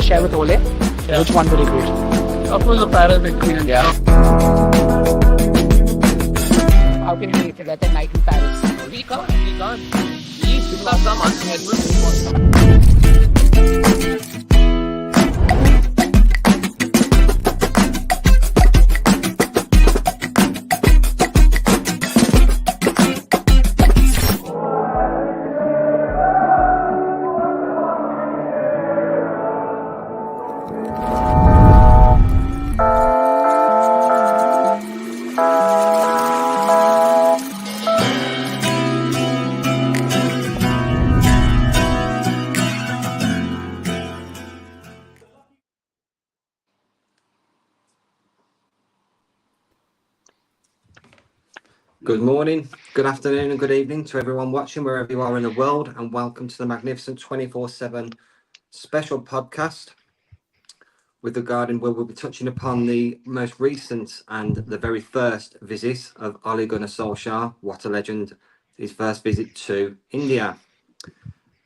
Solskjaer with Ole. Yeah. Which one would you choose? Of course, the parallel between How can we forget the night in Paris? We can't. We still have some unscheduled things. Good morning, good afternoon and good evening to everyone watching wherever you are in the world, and welcome to the magnificent 24/7 special podcast with regarding where we'll be touching upon the most recent and the very first visit of Ole Gunnar Solskjaer. What a legend, his first visit to India.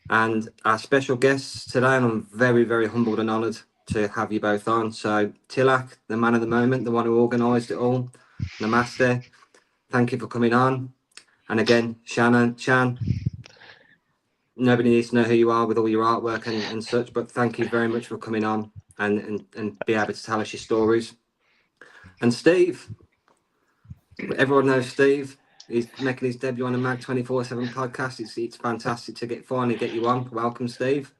And our special guests today, and I'm very, very humbled and honoured to have you both on. So Tilak, the man of the moment, the one who organised it all, namaste. Thank you for coming on. And again, Shan, nobody needs to know who you are with all your artwork and such, but thank you very much for coming on and be able to tell us your stories. And Steve, everyone knows Steve. He's making his debut on the Mag 24/7 podcast. It's fantastic to finally get you on. Welcome, Steve.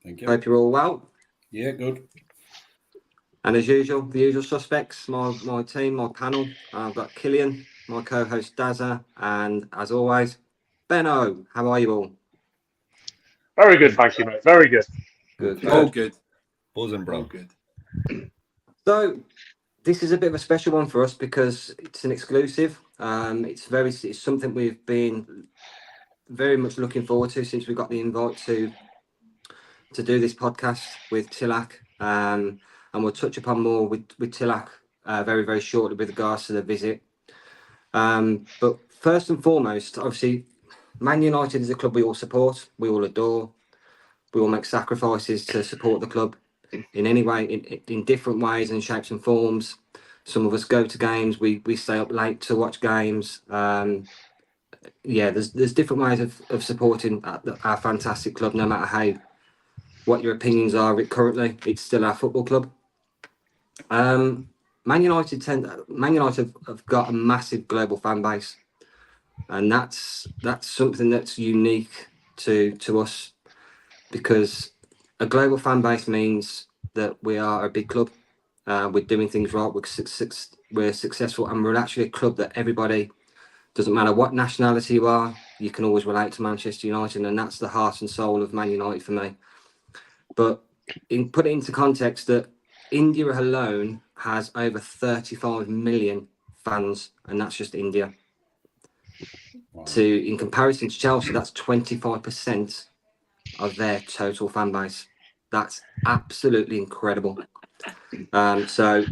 Thank you. Hope you're all well. Yeah, good. And as usual, the usual suspects, my team, my panel. I've got Killian, my co-host Dazza, and as always, Benno. How are you all? Very good, thank you, mate. Very good. Good. Oh, good. Buzzing, bro. Oh, good. So this is a bit of a special one for us because it's an exclusive. It's something we've been very much looking forward to since we got the invite to do this podcast with Tilak. And we'll touch upon more with Tilak very, very shortly with regards to the visit. But first and foremost, obviously, Man United is a club we all support, we all adore, we all make sacrifices to support the club in any way, in different ways and shapes and forms. Some of us go to games, we stay up late to watch games. There's different ways of supporting our fantastic club, no matter what your opinions are currently, it's still our football club. Man United have got a massive global fan base, and that's something that's unique to us, because a global fan base means that we are a big club. We're doing things right. We're successful, and we're actually a club that everybody, doesn't matter what nationality you are, you can always relate to Manchester United, and that's the heart and soul of Man United for me. But put it into context that India alone has over 35 million fans, and that's just India. Wow. In comparison to Chelsea, that's 25% of their total fan base. That's absolutely incredible. So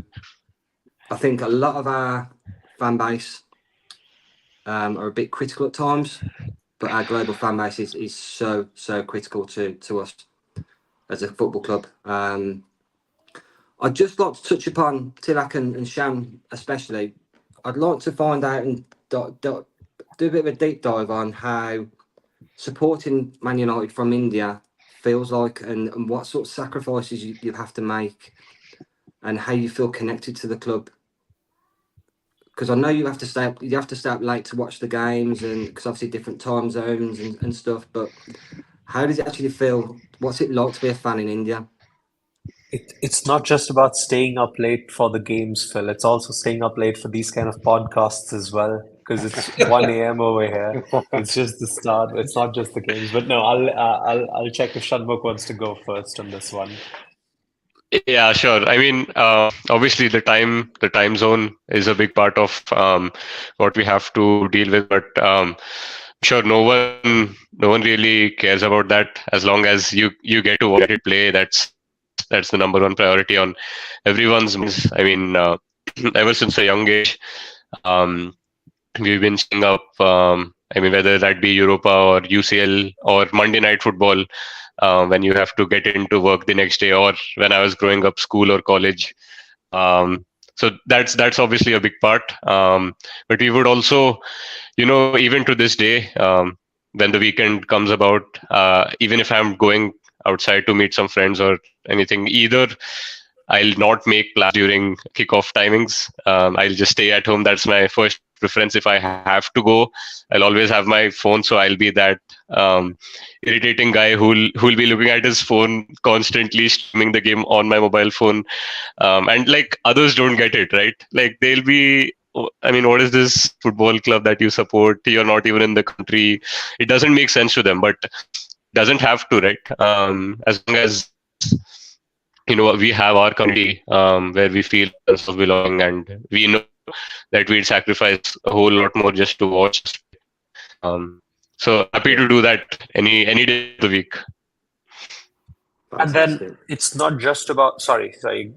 I think a lot of our fan base are a bit critical at times, but our global fan base is so critical to us as a football club. I'd just like to touch upon Tilak and Sham especially. I'd like to find out and do a bit of a deep dive on how supporting Man United from India feels like, and what sort of sacrifices you have to make, and how you feel connected to the club. Because I know you have to stay up late to watch the games, and because obviously different time zones and stuff. But how does it actually feel? What's it like to be a fan in India? It's not just about staying up late for the games, Phil. It's also staying up late for these kind of podcasts as well, because it's 1 a.m. over here. It's just the start. It's not just the games. But no, I'll check if Shanmugh wants to go first on this one. Yeah, sure. I mean, obviously the time zone is a big part of what we have to deal with, but sure, no one really cares about that as long as you get to watch it play. That's the number one priority on everyone's minds. I mean, ever since a young age, we've been staying up I mean, whether that be Europa or UCL or Monday Night Football, when you have to get into work the next day, or when I was growing up, school or college. So that's obviously a big part. But we would also, even to this day, when the weekend comes about, even if I'm going outside to meet some friends or anything, either I'll not make plans during kickoff timings. I'll just stay at home. That's my first preference. If I have to go, I'll always have my phone, so I'll be that irritating guy who'll be looking at his phone constantly, streaming the game on my mobile phone. And like others don't get it, right? Like they'll be, I mean, what is this football club that you support? You're not even in the country. It doesn't make sense to them, but doesn't have to, right? As long as we have our community where we feel a sense of belonging, and we know that we'd sacrifice a whole lot more just to watch. So happy to do that any day of the week. And then it's not just about. Sorry.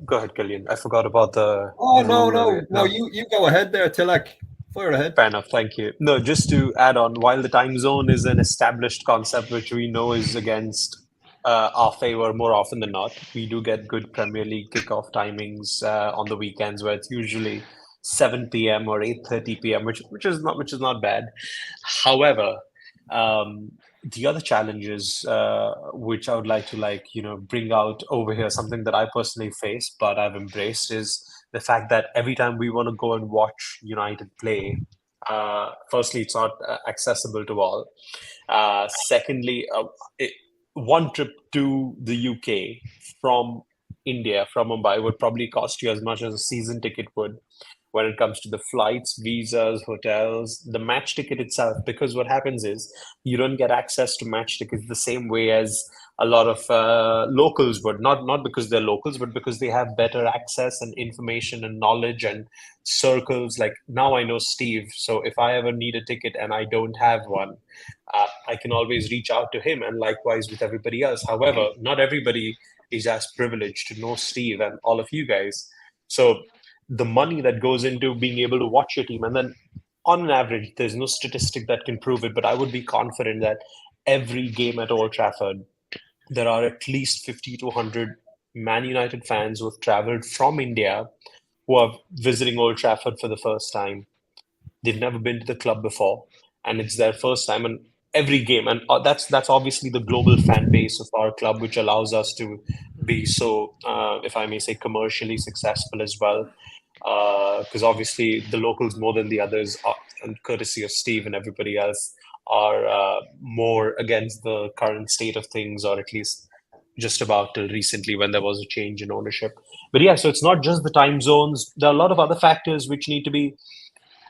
Go ahead, Killian. I forgot about the. Oh no! You go ahead there, Tilak. Fire ahead. Fair enough. Thank you. No, just to add on, while the time zone is an established concept which we know is against our favor more often than not, we do get good Premier League kickoff timings on the weekends, where it's usually 7 p.m. or 8:30 p.m., which is not bad. However, the other challenges which I would like to bring out over here, something that I personally face but I've embraced, is the fact that every time we want to go and watch United play, firstly, it's not accessible to all. Secondly, one trip to the UK from India, from Mumbai, would probably cost you as much as a season ticket would, when it comes to the flights, visas, hotels, the match ticket itself. Because what happens is you don't get access to match tickets the same way as a lot of locals would. Not because they're locals, but because they have better access and information and knowledge and circles. Like now I know Steve, so if I ever need a ticket and I don't have one, I can always reach out to him, and likewise with everybody else. However, not everybody is as privileged to know Steve and all of you guys. So the money that goes into being able to watch your team, and then on an average, there's no statistic that can prove it, but I would be confident that every game at Old Trafford, there are at least 50 to 100 Man United fans who have traveled from India who are visiting Old Trafford for the first time. They've never been to the club before, and it's their first time. And every game, and that's obviously the global fan base of our club, which allows us to be so, if I may say, commercially successful as well. Because obviously the locals more than the others, and courtesy of Steve and everybody else, are more against the current state of things, or at least just about till recently when there was a change in ownership. But yeah, so it's not just the time zones. There are a lot of other factors which need to be,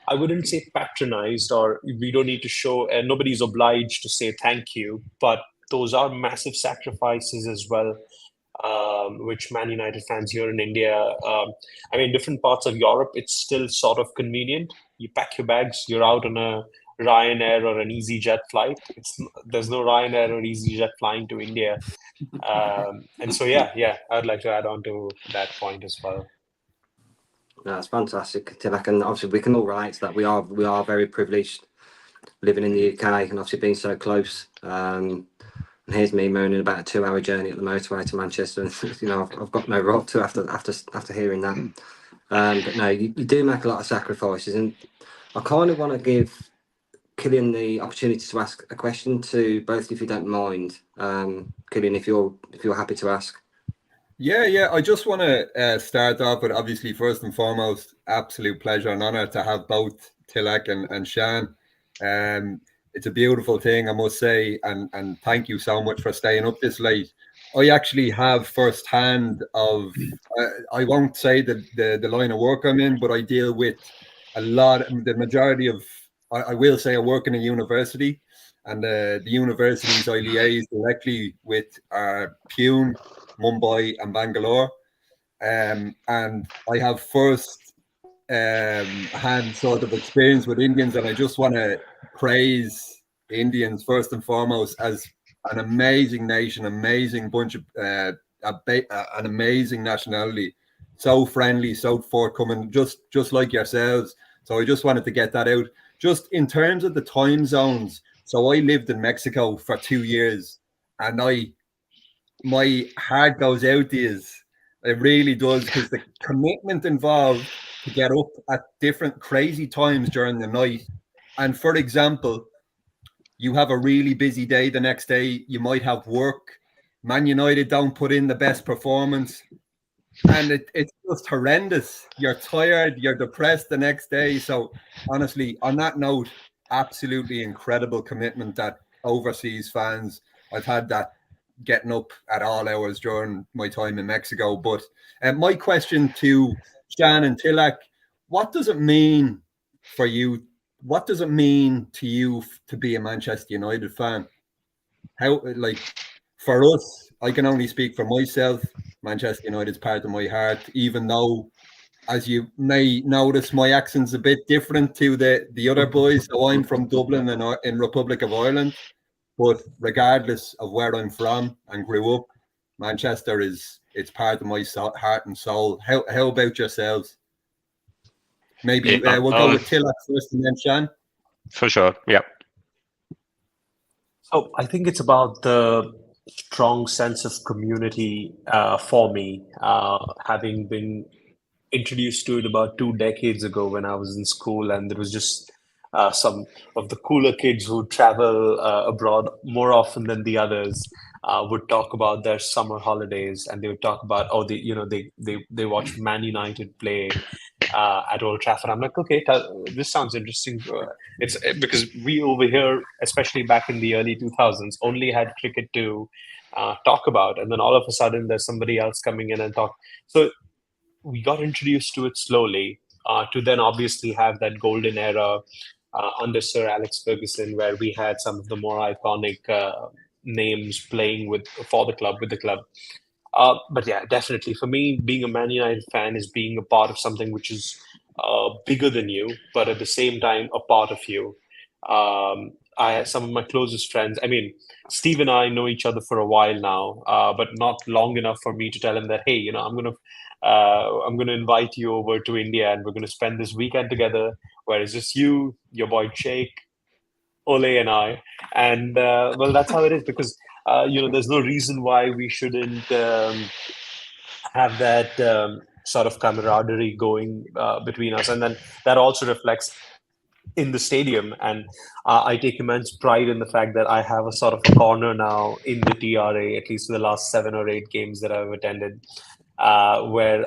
I wouldn't say patronized, or we don't need to show, and nobody's obliged to say thank you, but those are massive sacrifices as well, which Man United fans here in India, I mean, different parts of Europe, it's still sort of convenient. You pack your bags, you're out on a Ryanair or an EasyJet flight. There's no Ryanair or EasyJet flying to India. And so, yeah, I'd like to add on to that point as well. No, it's fantastic, Tilak, and obviously we can all relate to that. We are very privileged living in the UK and obviously being so close. And here's me moaning about a 2-hour journey at the motorway to Manchester. And, I've got no right to after hearing that. But no, you do make a lot of sacrifices, and I kind of want to give Killian the opportunity to ask a question to both, if you don't mind. Killian, if you're happy to ask. Yeah. I just want to start off with, obviously, first and foremost, absolute pleasure and honor to have both Tilak and Shan. It's a beautiful thing, I must say, and thank you so much for staying up this late. I actually have firsthand of, I won't say the line of work I'm in, but I deal with the majority of, I will say I work in a university, and the universities I liaise directly with are Pune, Mumbai and Bangalore. And I have first hand sort of experience with Indians, and I just want to praise Indians first and foremost as an amazing nation, amazing bunch of an amazing nationality, so friendly, so forthcoming, just like yourselves. So I just wanted to get that out. just in terms of the time zones. So I lived in Mexico for 2 years, and my heart goes out to you. It really does, because the commitment involved to get up at different crazy times during the night. And for example, you have a really busy day the next day, you might have work. Man United don't put in the best performance, and it's just horrendous. You're tired, you're depressed the next day. So honestly, on that note, absolutely incredible commitment that overseas fans. I've had that getting up at all hours during my time in Mexico. But my question to Shan and Tilak, what does it mean for you? What does it mean to you to be a Manchester United fan? How, like, for us, I can only speak for myself. Manchester United's part of my heart, even though, as you may notice, my accent's a bit different to the other boys. So I'm from Dublin and in Republic of Ireland. But regardless of where I'm from and grew up, Manchester it's part of my heart and soul. How about yourselves? Maybe we'll go with Tilak first and then Shan. For sure, yeah. So I think it's about the strong sense of community for me, having been introduced to it about 2 decades ago when I was in school, and there was just some of the cooler kids who travel abroad more often than the others would talk about their summer holidays, and they would talk about they watch Man United play at Old Trafford. I'm like, okay, this sounds interesting. It's because we over here, especially back in the early 2000s, only had cricket to talk about, and then all of a sudden there's somebody else coming in and talk. So we got introduced to it slowly, to then obviously have that golden era under Sir Alex Ferguson, where we had some of the more iconic names playing with the club. But yeah, definitely for me, being a Man United fan is being a part of something which is bigger than you, but at the same time a part of you. I have some of my closest friends. I mean, Steve and I know each other for a while now, but not long enough for me to tell him that, hey, I'm gonna invite you over to India, and we're gonna spend this weekend together, where it's just you, your boy Jake, Ole, and I. And well, that's how it is, because there's no reason why we shouldn't have that sort of camaraderie going between us, and then that also reflects in the stadium. And I take immense pride in the fact that I have a sort of a corner now in the TRA, at least for the last 7 or 8 games that I've attended, where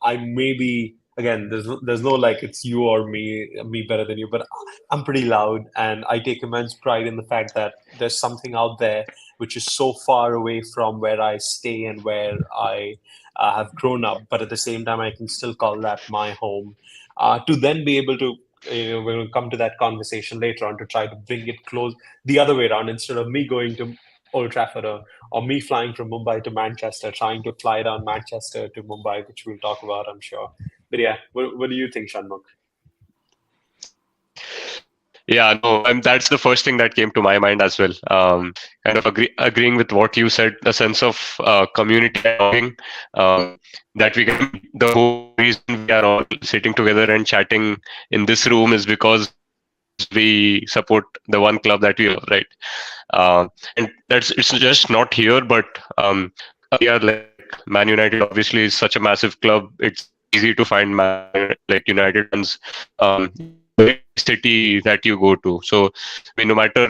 I maybe, again, there's no like it's you or me better than you, but I'm pretty loud, and I take immense pride in the fact that there's something out there which is so far away from where I stay and where I have grown up, but at the same time I can still call that my home. To then be able to, we're going to come to that conversation later on, to try to bring it close the other way around, instead of me going to Old Trafford or me flying from Mumbai to Manchester, trying to fly down Manchester to Mumbai, which we'll talk about, I'm sure. But yeah, what do you think, Shanmugh? Yeah, no, that's the first thing that came to my mind as well. Kind of agreeing with what you said, the sense of community belonging, that we get. The whole reason we are all sitting together and chatting in this room is because we support the one club that we love, right? And it's just not here, but we are like Man United. Obviously, is such a massive club. It's easy to find United fans. City that you go to. So, I mean, no matter,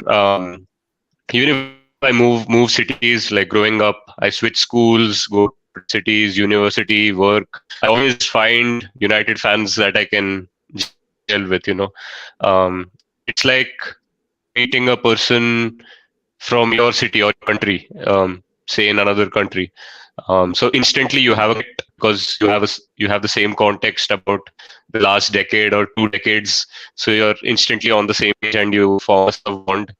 even if I move cities, like growing up, I switch schools, go to cities, university, work. I always find United fans that I can gel with. It's like meeting a person from your city or country, say in another country. So instantly you have because you have the same context about the last decade or 2 decades. So you're instantly on the same page, and you form a bond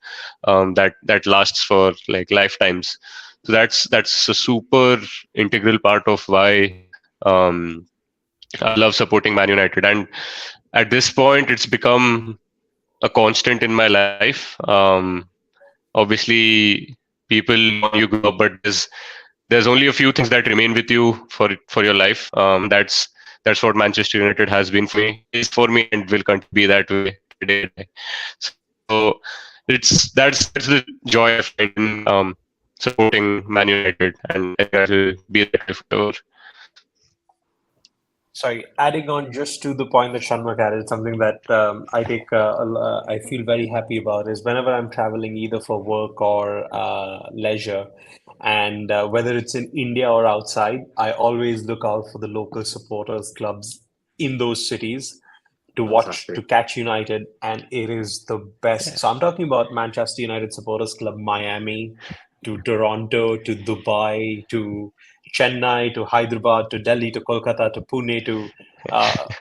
that lasts for like lifetimes. So that's a super integral part of why I love supporting Man United. And at this point, it's become a constant in my life. Obviously, people you grow up, but there's only a few things that remain with you for your life. That's what Manchester United has been for me, is for me, and will continue to be that way day to day. So that's the joy I find in supporting Man United, and I think that will be there forever. Sorry, adding on just to the point that Shanmugh added, something that I feel very happy about is whenever I'm traveling either for work or leisure, and whether it's in India or outside, I always look out for the local supporters clubs in those cities to watch, to catch United, and it is the best. So I'm talking about Manchester United Supporters Club Miami, to Toronto, to Dubai, to Chennai, to Hyderabad, to Delhi, to Kolkata, to Pune, to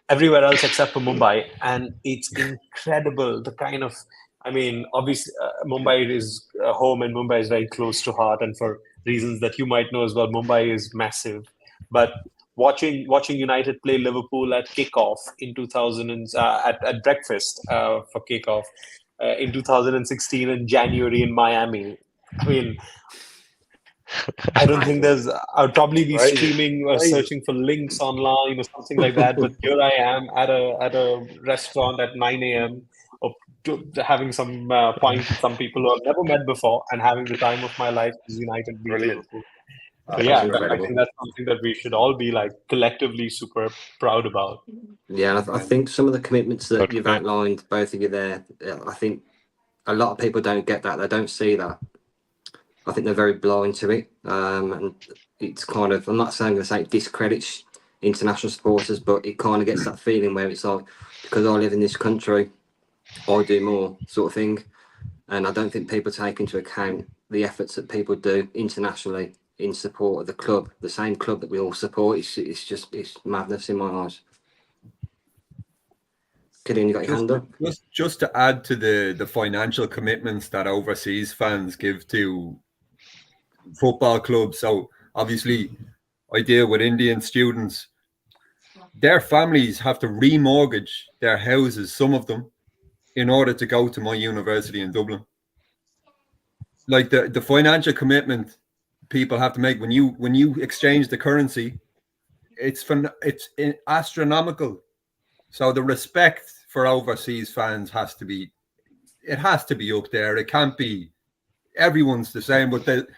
everywhere else except for Mumbai. And it's incredible the kind of, I mean, obviously, Mumbai is home and Mumbai is very close to heart. And for reasons that you might know as well, Mumbai is massive. But watching United play Liverpool at kickoff in 2000 at breakfast for kickoff in 2016 in January in Miami. I mean, I don't think there's. I'll probably be Crazy. streaming or Crazy. searching for links online or something like that. But here I am at a restaurant at 9 a.m. of having some pints with some people who I've never met before and having the time of my life as United beat Brilliant. Liverpool. That So yeah, sounds I incredible. think that's something that we should all be like collectively super proud about. Yeah, and I think some of the commitments that you've outlined, both of you there, I think a lot of people don't get that. They don't see that. I think they're very blind to it. And it's kind of, I'm not saying it discredits international supporters, but it kind of gets that feeling where it's like, because I live in this country, I do more sort of thing. And I don't think people take into account the efforts that people do internationally in support of the club, the same club that we all support. It's madness in my eyes. Killian, you got your hand up? Just to add to the financial commitments that overseas fans give to football clubs. So obviously, I deal with Indian students. Their families have to remortgage their houses, some of them, in order to go to my university in Dublin. Like the financial commitment people have to make when you exchange the currency, it's astronomical. So the respect for overseas fans has to be up there. It can't be everyone's the same, but the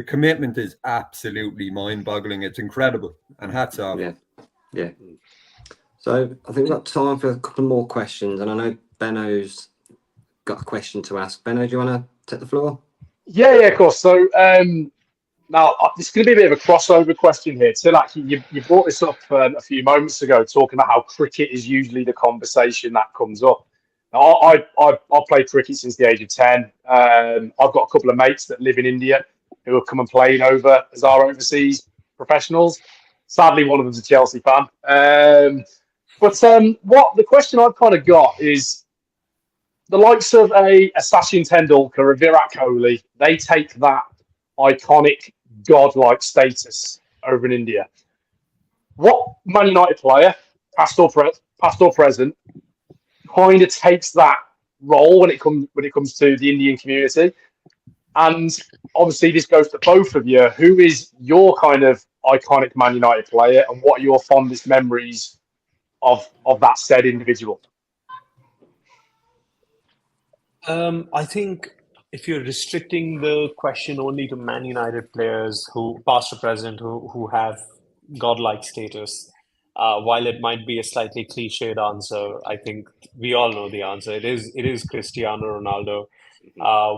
commitment is absolutely mind-boggling. It's incredible, and hats off. Yeah. So I think we've got time for a couple more questions, and I know Benno's got a question to ask. Benno, do you want to take the floor? Yeah, of course. So now this is going to be a bit of a crossover question here. Tilak, you brought this up a few moments ago, talking about how cricket is usually the conversation that comes up. Now, I've played cricket since the age of 10. I've got a couple of mates that live in India who have come and played over as our overseas professionals. Sadly, one of them's a Chelsea fan. But what the question I've kind of got is the likes of a Sachin Tendulkar, a Virat Kohli, they take that iconic godlike status over in India. What Man United player, past or present, kind of takes that role when it comes to the Indian community? And obviously, this goes to both of you. Who is your kind of iconic Man United player, and what are your fondest memories of that said individual? I think if you're restricting the question only to Man United players who, past or present, who have godlike status, while it might be a slightly cliched answer, I think we all know the answer. It is Cristiano Ronaldo.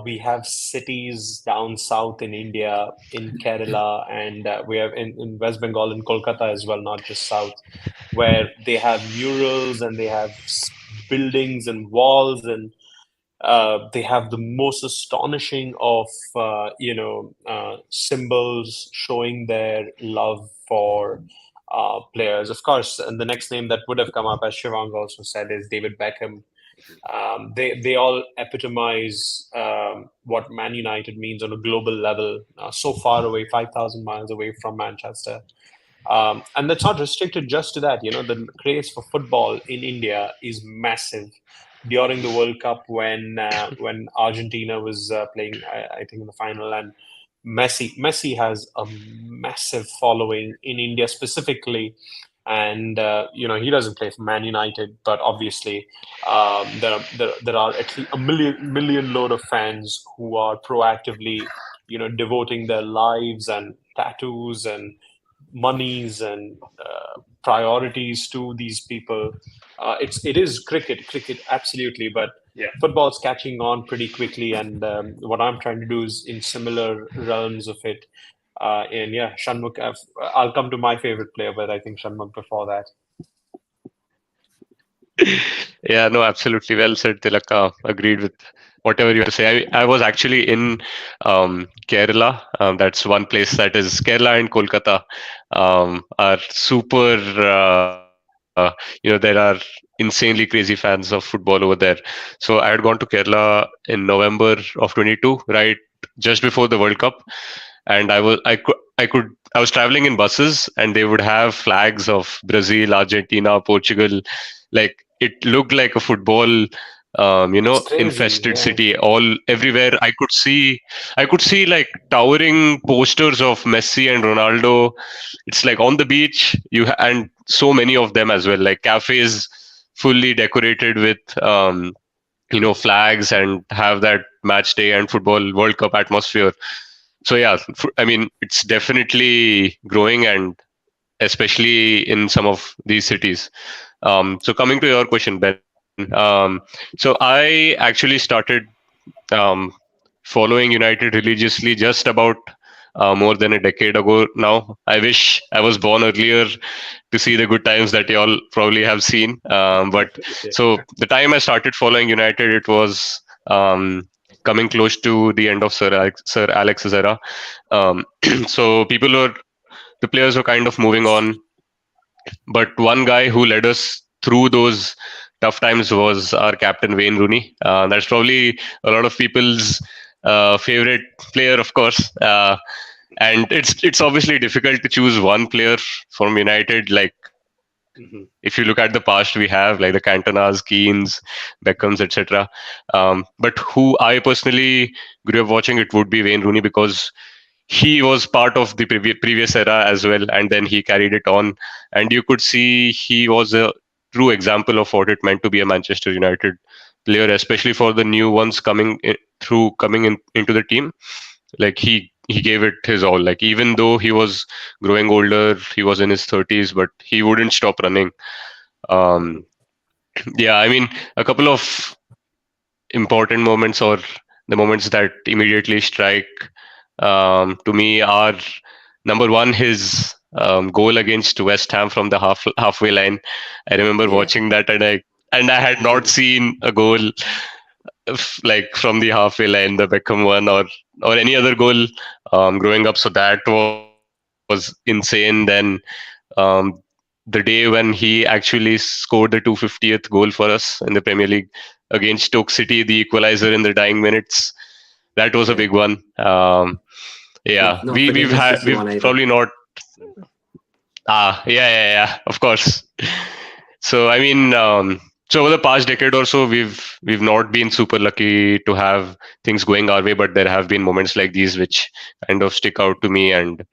We have cities down south in India, in Kerala, and we have in West Bengal, in Kolkata as well, not just south, where they have murals and they have buildings and walls, and they have the most astonishing of symbols showing their love for players. Of course, and the next name that would have come up, as Shivang also said, is David Beckham. They all epitomize what Man United means on a global level, so far away, 5,000 miles away from Manchester. And that's not restricted just to that. The craze for football in India is massive. During the World Cup, when Argentina was playing, I think in the final, and Messi has a massive following in India specifically, And he doesn't play for Man United, but obviously there are at least a million load of fans who are proactively devoting their lives and tattoos and monies and priorities to these people. It is cricket absolutely, but Yeah. football's catching on pretty quickly, and what I'm trying to do is in similar realms of it. And yeah, Shanmugh, I'll come to my favorite player, but I think Shanmugh before that. Yeah, no, absolutely. Well said, Tilaka. Agreed with whatever you have to say. I was actually in Kerala. That's one place that is Kerala and Kolkata are super. There are insanely crazy fans of football over there. So I had gone to Kerala in November of 22, right just before the World Cup, and I was traveling in buses, and they would have flags of Brazil, Argentina, Portugal. Like it looked like a football It's crazy. infested Yeah. city. All everywhere I could see like towering posters of Messi and Ronaldo. It's like on the beach and so many of them as well, like cafes fully decorated with flags, and have that match day and football World Cup atmosphere. So yeah, I mean, it's definitely growing, and especially in some of these cities. So coming to your question, Ben, so I actually started um, following United religiously just about more than a decade ago now. I wish I was born earlier to see the good times that you all probably have seen. But so the time I started following United, it was coming close to the end of Sir Alex's era. Um, so the players were kind of moving on, but one guy who led us through those tough times was our captain Wayne Rooney. That's probably a lot of people's favorite player, of course. And it's obviously difficult to choose one player from United. Like if you look at the past, we have like the Cantonas, Keanes, Beckhams, etc. But who I personally grew up watching, it would be Wayne Rooney, because he was part of the previous era as well, and then he carried it on, and you could see he was a true example of what it meant to be a Manchester United player, especially for the new ones coming in into the team. Like he gave it his all. Like even though he was growing older, he was in his 30s, but he wouldn't stop running. um yeah, I mean, a couple of important moments, or the moments that immediately strike to me, are number one, his goal against West Ham from the halfway line. I remember Yeah. watching that, and I had not seen a goal like from the halfway line, the Beckham one, or any other goal growing up. So that was insane. Then um, the day when he actually scored the 250th goal for us in the Premier League against Stoke City, the equalizer in the dying minutes. That was a Yeah. big one. Yeah, Not forgetting the City we've one either. probably not. Yeah, of course. So I mean, so over the past decade or so, we've not been super lucky to have things going our way, but there have been moments like these which kind of stick out to me, and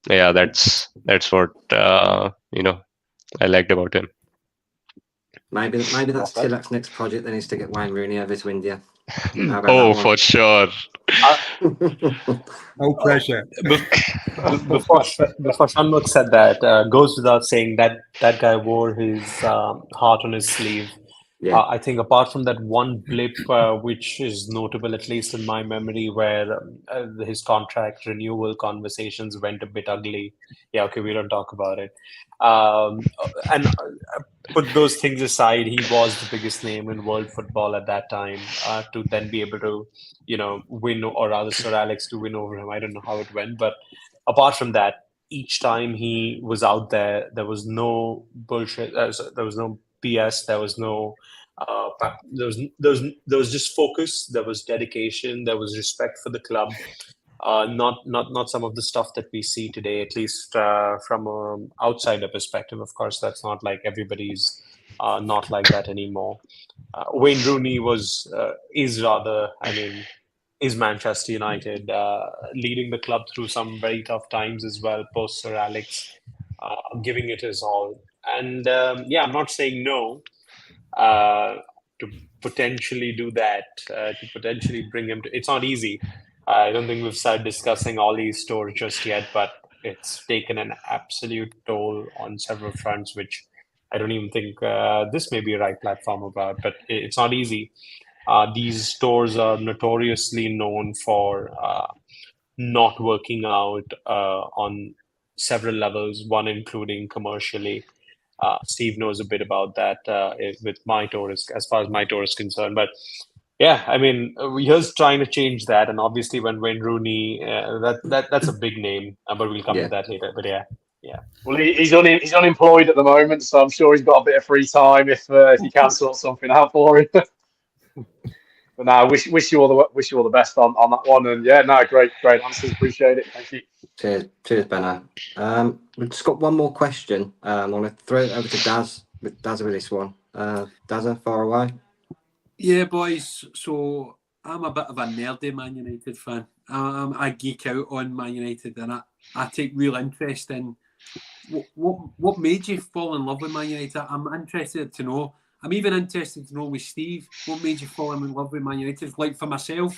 yeah, that's what I liked about him. Maybe that's Okay. Tilak's next project. Then is to get Wayne Rooney over to India. How about Oh, that for sure. one? No pressure. Before Shanmugh said that, goes without saying that that guy wore his heart on his sleeve. Yeah. I think apart from that one blip, which is notable, at least in my memory, where his contract renewal conversations went a bit ugly. Yeah, okay, we don't talk about it. And put those things aside, he was the biggest name in world football at that time. To then be able to, win, or rather Sir Alex to win over him. I don't know how it went, but apart from that, each time he was out there, there was no bullshit. There was no BS. There was no. There was just focus. There was dedication. There was respect for the club. Not some of the stuff that we see today, at least from an outsider perspective. Of course, that's not like everybody's not like that anymore. Wayne Rooney is Manchester United, leading the club through some very tough times as well, post Sir Alex. giving it his all. And I'm not saying no to potentially do that, to potentially bring him to. It's not easy. I don't think we've started discussing Ollie's tour just yet, but it's taken an absolute toll on several fronts, which I don't even think this may be a right platform about, but it's not easy. These stores are notoriously known for not working out on several levels, one including commercially. Steve knows a bit about that with my tour, as far as my tour is concerned. But yeah, I mean, we're trying to change that, and obviously, when Wayne Rooney, that's a big name, but we'll come to that later. But yeah. Well, he's unemployed at the moment, so I'm sure he's got a bit of free time if you can sort something out for him. But no, wish you all the best on that one. And yeah, no, great answers. Appreciate it. Thank you. Cheers, Benno. We've just got one more question. I'm going to throw it over to Daz with this one. Dazza, far away. Yeah, boys. So I'm a bit of a nerdy Man United fan. I geek out on Man United, and I take real interest in what made you fall in love with Man United. I'm interested to know. I'm even interested to know with Steve, what made you fall in love with Man United? Like for myself,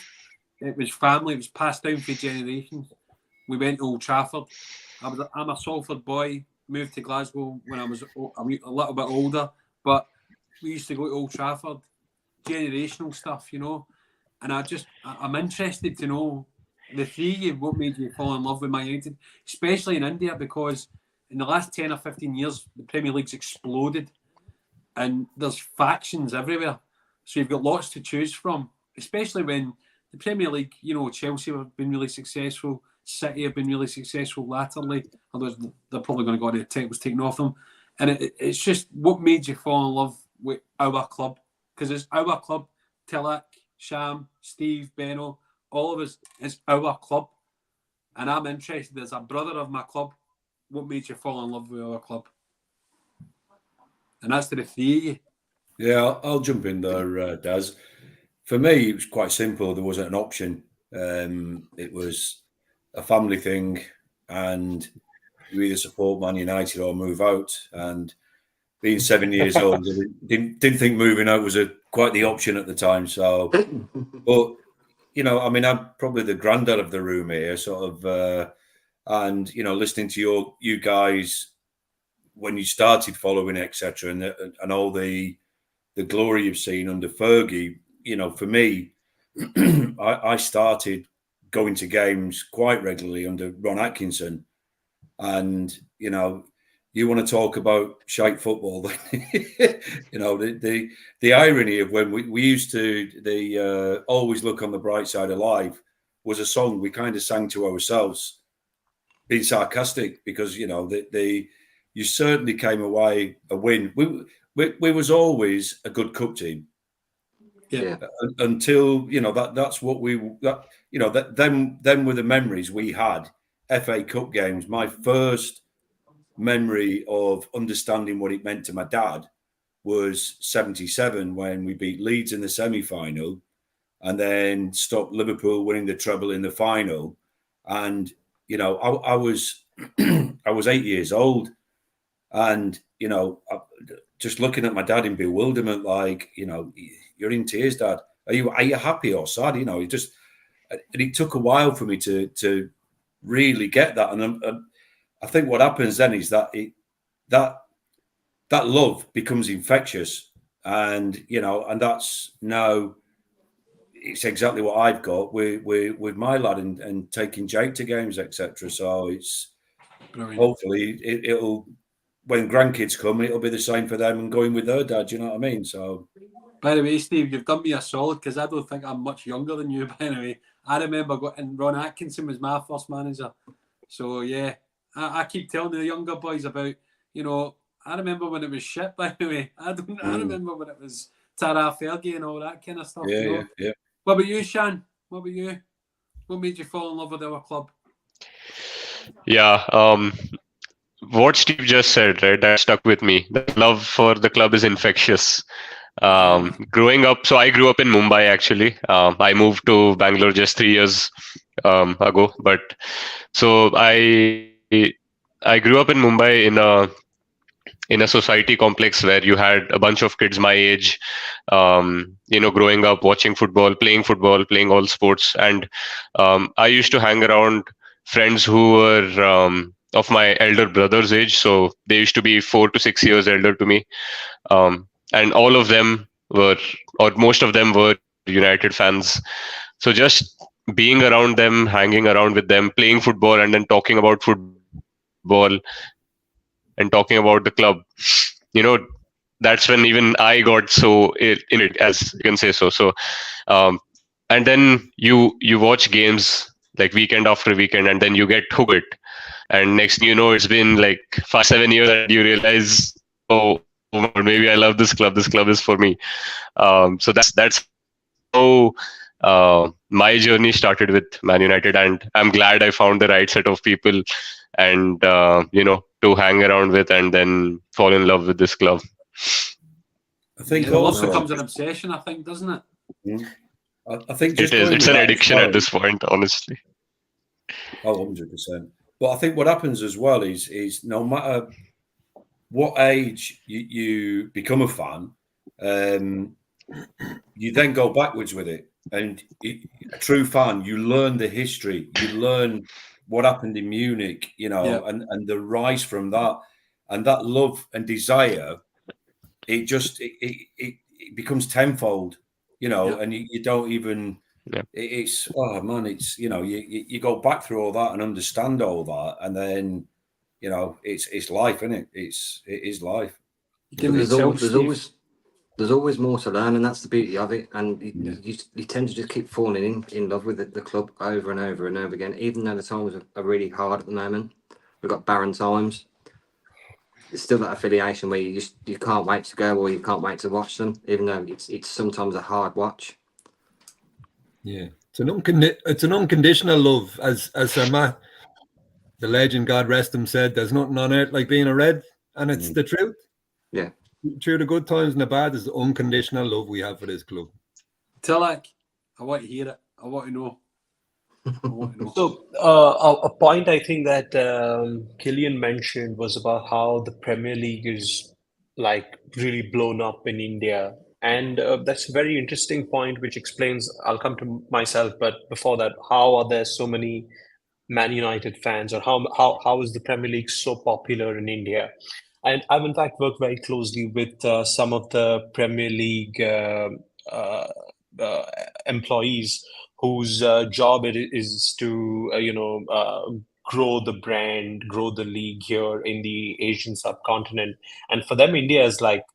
it was family. It was passed down for generations. We went to Old Trafford. I'm a Salford boy. Moved to Glasgow when I was a little bit older, but we used to go to Old Trafford. Generational stuff, you know. And I'm interested to know the three of you, what made you fall in love with Man United, especially in India, because in the last 10 or 15 years, the Premier League's exploded. And there's factions everywhere. So you've got lots to choose from, especially when the Premier League, you know, Chelsea have been really successful, City have been really successful latterly, although they're probably going to go to the titles taken off them. And it's just what made you fall in love with our club. Because it's our club, Tilak, Sham, Steve, Benno, all of us, it's our club. And I'm interested as a brother of my club, what made you fall in love with our club? And that's to the three of you. Yeah, I'll jump in there, Daz. For me, it was quite simple. There wasn't an option. It was a family thing, and you either support Man United or move out. And being 7 years old, I didn't think moving out was quite the option at the time. So, but you know, I mean, I'm probably the granddad of the room here, sort of, and you know, listening to you guys when you started following, etc., and all the glory you've seen under Fergie, you know, for me, I started going to games quite regularly under Ron Atkinson, and you know, you want to talk about shite football, you know, the irony of when we used to always look on the bright side of life was a song we kind of sang to ourselves, being sarcastic, because you know you certainly came away a win. We was always a good cup team. Yeah. Until you know that's what them were the memories we had. FA Cup games. My first memory of understanding what it meant to my dad was 77 when we beat Leeds in the semi-final, and then stopped Liverpool winning the treble in the final. And you know, I was I was 8 years old. And, you know, just looking at my dad in bewilderment, like, you know, you're in tears, Dad. Are you happy or sad? You know, and it took a while for me to really get that. And I think what happens then is that that love becomes infectious. And, you know, and that's now, it's exactly what I've got with my lad and taking Jake to games, etc. So it's hopefully it'll, when grandkids come, it'll be the same for them and going with their dad. You know what I mean? So, by the way, Steve, you've done me a solid because I don't think I'm much younger than you. By the way, I remember and Ron Atkinson was my first manager. So yeah, I keep telling the younger boys about, you know, I remember when it was shit. By the way, I remember when it was Tara Fergie and all that kind of stuff. Yeah, you know? yeah. What about you, Shan? What about you? What made you fall in love with our club? Yeah. What Steve just said, right, that stuck with me. The love for the club is infectious. Growing up, so I grew up in Mumbai, actually. I moved to Bangalore just 3 years ago. But so I grew up in Mumbai in a society complex where you had a bunch of kids my age, growing up watching football, playing all sports, and I used to hang around friends who were of my elder brother's age, so they used to be 4 to 6 years elder to me, and all of them were, or most of them were United fans. So just being around them, hanging around with them, playing football, and then talking about football and talking about the club, you know, that's when even I got so into it, as you can say so. Um, and then you watch games like weekend after weekend, and then you get hooked it. And next thing you know, it's been like 5, 7 years, and you realize, oh my God, maybe I love this club. This club is for me. So that's how my journey started with Man United, and I'm glad I found the right set of people, and to hang around with, and then fall in love with this club. I think It also also, becomes an obsession, I think, doesn't it? I think just It is. going It's with an that as addiction well, at this point, honestly. Oh, 100%. But I think what happens as well is no matter what age you become a fan, you then go backwards with it. And a true fan, you learn the history, you learn what happened in Munich, Yeah. and the rise from that, and that love and desire. It just it becomes tenfold, Yeah. and you don't even. Yeah. It's oh man, it's you go back through all that and understand all that, and then it's life, isn't it? It is life. Give But me itself, Steve. there's always more to learn, and that's the beauty of it. And Yeah. you tend to just keep falling in love with the club over and over and over again, even though the times are really hard at the moment. We've got barren times. It's still that affiliation where you can't wait to go, or you can't wait to watch them, even though it's sometimes a hard watch. Yeah, it's an unconditional love, as Sir Matt, the legend, God rest him, said. There's nothing on earth like being a Red, and it's the truth. Yeah. Through the good times and the bad, is the unconditional love we have for this club. Tilak, I want to hear it. I want to know. So a point I think that Killian mentioned was about how the Premier League is like really blown up in India. And that's a very interesting point, which explains, I'll come to myself, but before that, how are there so many Man United fans, or how is the Premier League so popular in India? And I've in fact worked very closely with some of the Premier League uh, employees whose job it is to grow the brand, grow the league here in the Asian subcontinent. And for them, India is like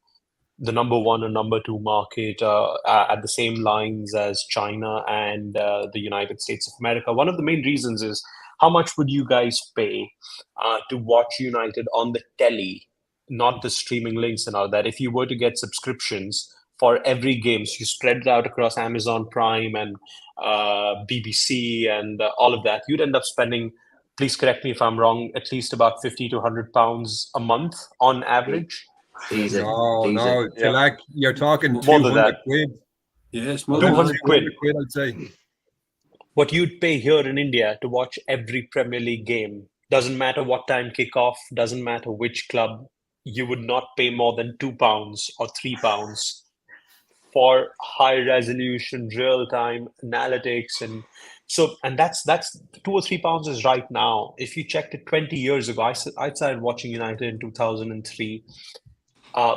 the number one or number two market at the same lines as China and the United States of America. One of the main reasons is, how much would you guys pay to watch United on the telly, not the streaming links and all that? If you were to get subscriptions for every game, so you spread it out across Amazon Prime and BBC and all of that, you'd end up spending, please correct me if I'm wrong, at least about 50 to 100 pounds a month on average. Easy. No, Tilak, you're talking More than 200 that. quid. Yeah, it's more than 200 quid. I'd say. What you'd pay here in India to watch every Premier League game, doesn't matter what time kickoff, doesn't matter which club, you would not pay more than £2 or £3 for high resolution, real time analytics. And that's £2 or £3 is right now. If you checked it 20 years ago, I started watching United in 2003.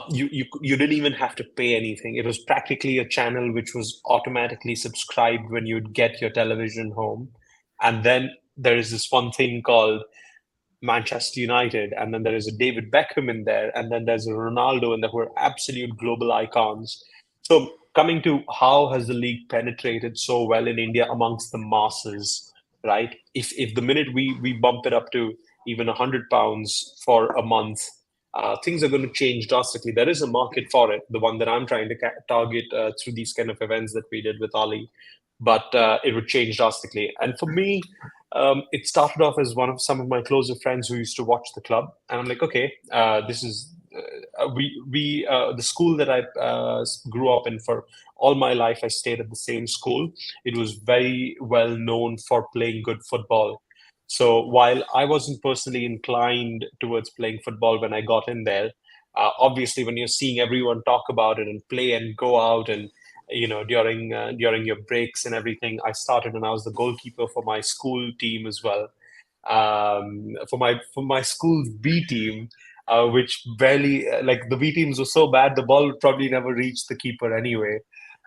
You didn't even have to pay anything. It was practically a channel which was automatically subscribed when you'd get your television home. And then there is this one thing called Manchester United, and then there is a David Beckham in there, and then there's a Ronaldo, and there were absolute global icons. So coming to how has the league penetrated so well in India amongst the masses, right? If the minute we bump it up to even £100 for a month, things are going to change drastically. There is a market for it, the one that I'm trying to target through these kind of events that we did with Ali, but it would change drastically. And for me, it started off as some of my closer friends who used to watch the club, and I'm like, okay, this is the school that I grew up in. For all my life, I stayed at the same school. It was very well known for playing good football. So while I wasn't personally inclined towards playing football when I got in there, obviously when you're seeing everyone talk about it and play and go out and during your breaks and everything, I started and I was the goalkeeper for my school team as well. For my school's B team, which barely like the B teams were so bad, the ball would probably never reach the keeper anyway.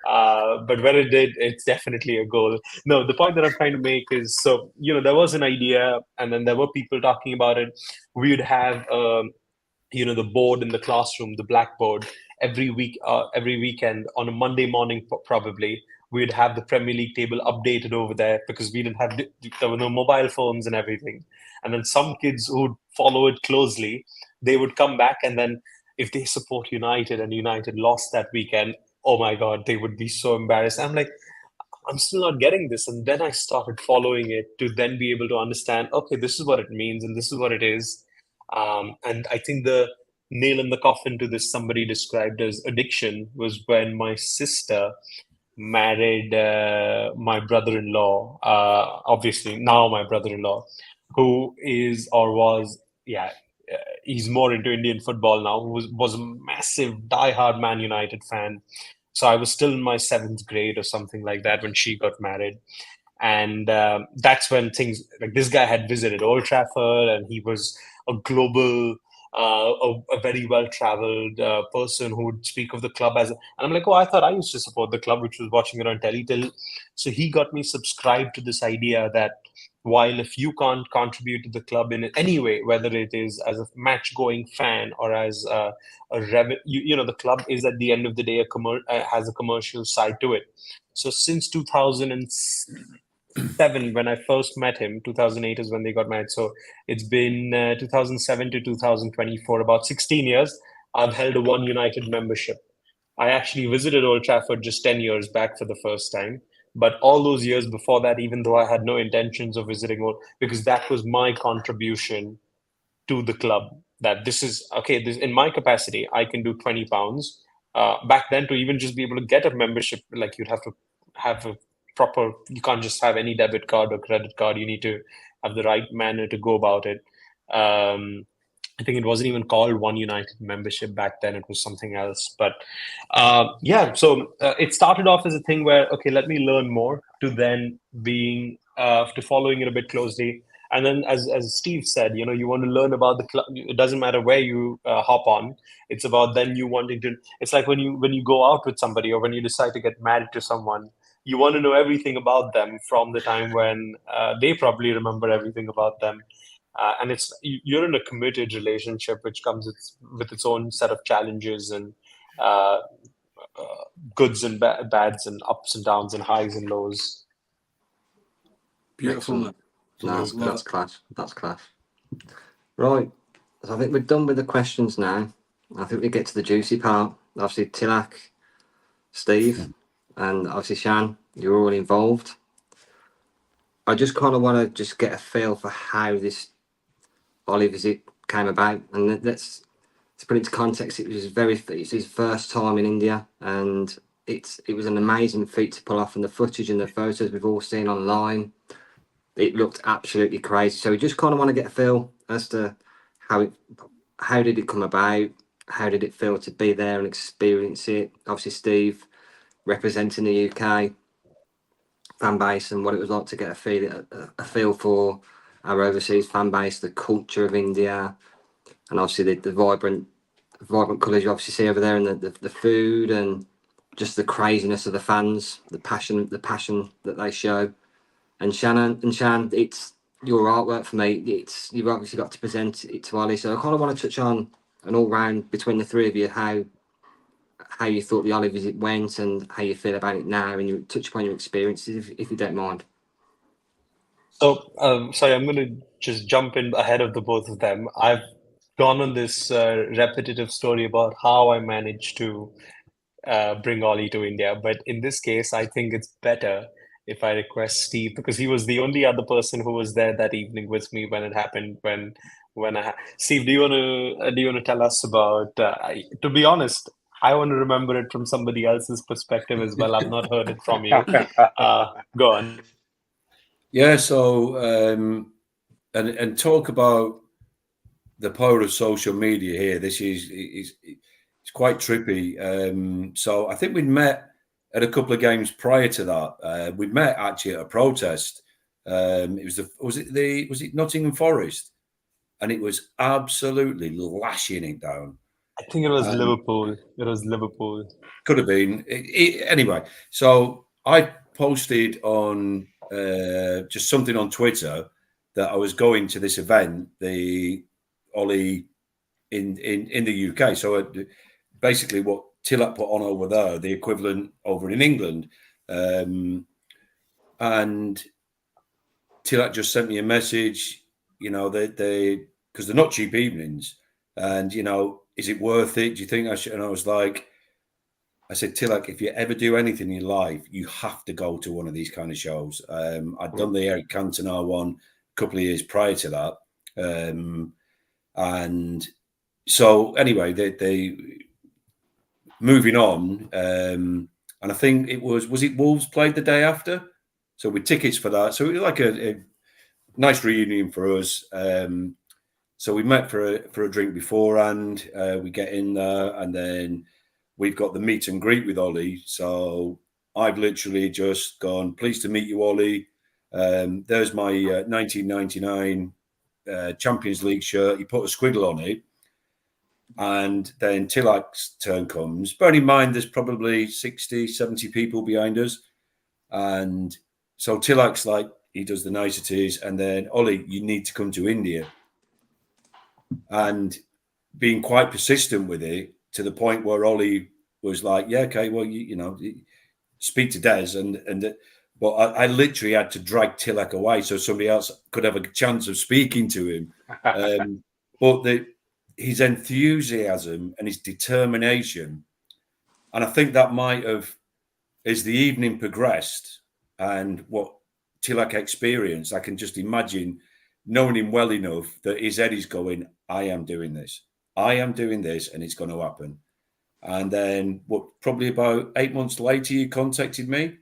But when it did, it's definitely a goal. No, the point that I'm trying to make is, so there was an idea, and then there were people talking about it. We would have the board in the classroom, the blackboard, every weekend on a Monday morning, probably we'd have the Premier League table updated over there, because we didn't have there were no mobile phones and everything. And then some kids who would follow it closely, they would come back, and then if they support United and United lost that weekend, oh my God, they would be so embarrassed. I'm like, I'm still not getting this. And then I started following it to then be able to understand, okay, this is what it means and this is what it is. And I think the nail in the coffin to this, somebody described as addiction, was when my sister married my brother-in-law, obviously now my brother-in-law, who is or was, he's more into Indian football now, who was a massive diehard Man United fan. So I was still in my 7th grade or something like that when she got married. And that's when things like, this guy had visited Old Trafford, and he was a global, a very well-traveled person who would speak of the club as. And I'm like, oh, I thought I used to support the club, which was watching it on telly. So he got me subscribed to this idea that while if you can't contribute to the club in any way, whether it is as a match-going fan or as a the club is at the end of the day has a commercial side to it. So since 2007, when I first met him, 2008 is when they got married. So it's been 2007 to 2024, about 16 years. I've held a One United membership. I actually visited Old Trafford just 10 years back for the first time. But all those years before that, even though I had no intentions of visiting, because that was my contribution to the club, that this is, okay, this in my capacity, I can do £20. Back then, to even just be able to get a membership, like you'd have to have a proper, you can't just have any debit card or credit card. You need to have the right manner to go about it. I think it wasn't even called One United membership back then. It was something else. But so it started off as a thing where, okay, let me learn more, to then being, to following it a bit closely. And then as Steve said, you want to learn about the club. It doesn't matter where you hop on. It's about then you wanting to, it's like when you go out with somebody, or when you decide to get married to someone, you want to know everything about them from the time when they probably remember everything about them. And you're in a committed relationship, which comes with its own set of challenges and goods and bads and ups and downs and highs and lows. Beautiful. No, that's class. That's class. Right. So I think we're done with the questions now. I think we get to the juicy part. Obviously, Tilak, Steve, and obviously Shan, you're all involved. I just kind of want to just get a feel for how this Ole visit came about, and let's to put it into context. It's his first time in India, and it was an amazing feat to pull off. And the footage and the photos we've all seen online, it looked absolutely crazy. So we just kind of want to get a feel as to how did it come about, how did it feel to be there and experience it. Obviously, Steve representing the UK fan base, and what it was like to get a feel for our overseas fan base, the culture of India, and obviously the vibrant colours you obviously see over there, and the food, and just the craziness of the fans, the passion that they show. And Shan, it's your artwork for me. You've obviously got to present it to Ole, so I kind of want to touch on an all round between the three of you, how you thought the Ole visit went and how you feel about it now, and you touch upon your experiences if you don't mind. So, sorry, I'm going to just jump in ahead of the both of them. I've gone on this repetitive story about how I managed to bring Ole to India. But in this case, I think it's better if I request Steve, because he was the only other person who was there that evening with me when it happened. Steve, do you want to tell us about? To be honest, I want to remember it from somebody else's perspective as well. I've not heard it from you. Go on. Yeah, so and talk about the power of social media here. This is it's quite trippy. So I think we'd met at a couple of games prior to that. We'd met actually at a protest. Was it Nottingham Forest, and it was absolutely lashing it down. I think it was Liverpool. It was Liverpool. Could have been. Anyway, so I posted on just something on Twitter that I was going to this event, the Ole in the UK. So basically, what Tilak put on over there, the equivalent over in England, and Tilak just sent me a message. You know, they because they're not cheap evenings, and you know, is it worth it? Do you think I should? And I was like, I said, Tilak, if you ever do anything in your life, you have to go to one of these kind of shows. I'd done the Eric Cantona one a couple of years prior to that. And so anyway, they moving on. And I think it was it Wolves played the day after? So with tickets for that. So it was like a nice reunion for us. So we met for a drink beforehand. We get in there, and then we've got the meet and greet with Ole. So I've literally just gone, pleased to meet you, Ole. There's my 1999 Champions League shirt. He put a squiggle on it. And then Tilak's turn comes. Bearing in mind, there's probably 60, 70 people behind us. And so Tilak's like, he does the niceties. And then, Ole, you need to come to India. And being quite persistent with it, to the point where Ole was like, yeah, okay, well, you know, speak to Des. But I literally had to drag Tilak away so somebody else could have a chance of speaking to him. But his enthusiasm and his determination, and I think that might have, as the evening progressed and what Tilak experienced, I can just imagine knowing him well enough that his head is going, I am doing this. I am doing this, and it's going to happen. And then, probably about 8 months later, he contacted me,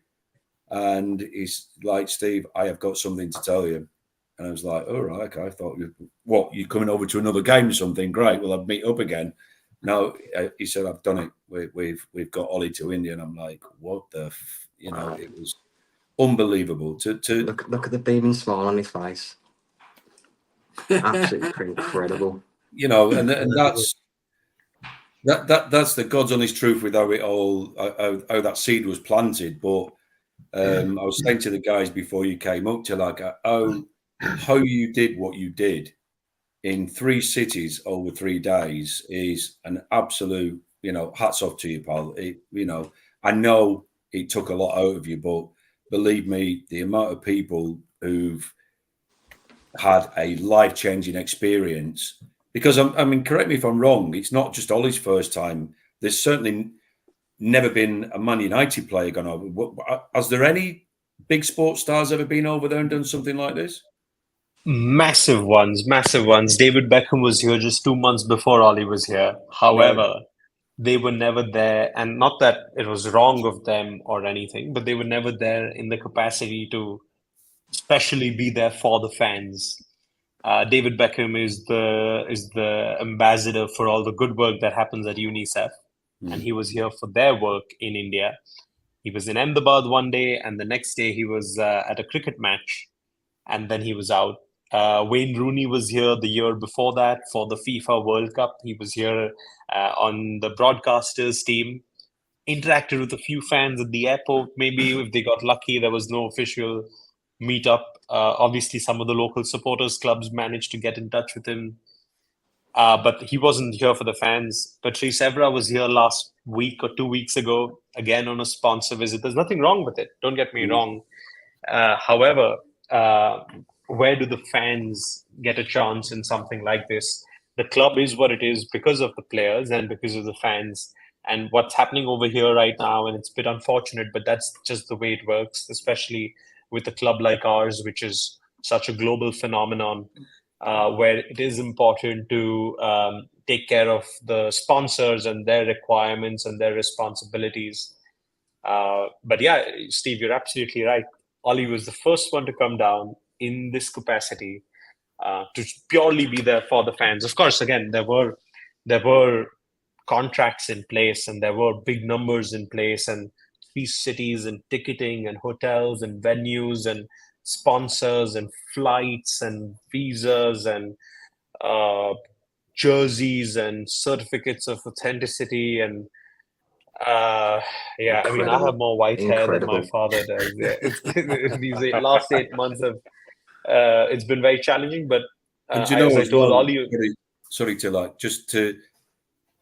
and he's like, Steve, I have got something to tell you. And I was like, all right, okay. I thought, you're coming over to another game or something? Great. Well, I'd meet up again. No, he said, I've done it. We've got Ole to India. And I'm like, what the, it was unbelievable. To Look at the beaming smile on his face. Absolutely incredible. And that's the God's honest truth with how it all, how that seed was planted. But I was saying to the guys before you came up, to like how you did what you did in 3 cities over 3 days is an absolute, hats off to you, pal. I know it took a lot out of you, but believe me, the amount of people who've had a life-changing experience, because I mean, correct me if I'm wrong, it's not just Ole's first time. There's certainly never been a Man United player gone over. Has there any big sports stars ever been over there and done something like this? Massive ones. David Beckham was here just 2 months before Ole was here. However, they were never there, and not that it was wrong of them or anything, but they were never there in the capacity to especially be there for the fans. David Beckham is the ambassador for all the good work that happens at UNICEF, and he was here for their work in India. He was in Ahmedabad one day, and the next day he was at a cricket match, and then he was out. Wayne Rooney was here the year before that for the FIFA World Cup. He was here on the broadcasters team, interacted with a few fans at the airport. Maybe if they got lucky, there was no official meetup. Obviously, some of the local supporters clubs managed to get in touch with him. But he wasn't here for the fans. Patrice Evra was here last week or 2 weeks ago, again on a sponsor visit. There's nothing wrong with it. Don't get me wrong. However, where do the fans get a chance in something like this? The club is what it is because of the players and because of the fans. And what's happening over here right now, and it's a bit unfortunate, but that's just the way it works, especially with a club like ours, which is such a global phenomenon, where it is important to take care of the sponsors and their requirements and their responsibilities. But yeah, Steve, you're absolutely right. Ole was the first one to come down in this capacity. to purely be there for the fans. Of course, again, there were contracts in place and there were big numbers in place and 3 cities and ticketing and hotels and venues and sponsors and flights and visas and jerseys and certificates of authenticity and I mean, I Incredible. have more white hair than my Incredible. father does. Yeah, these last 8 months have it's been very challenging, but And you know, as I as told well, all you, sorry to like, just to,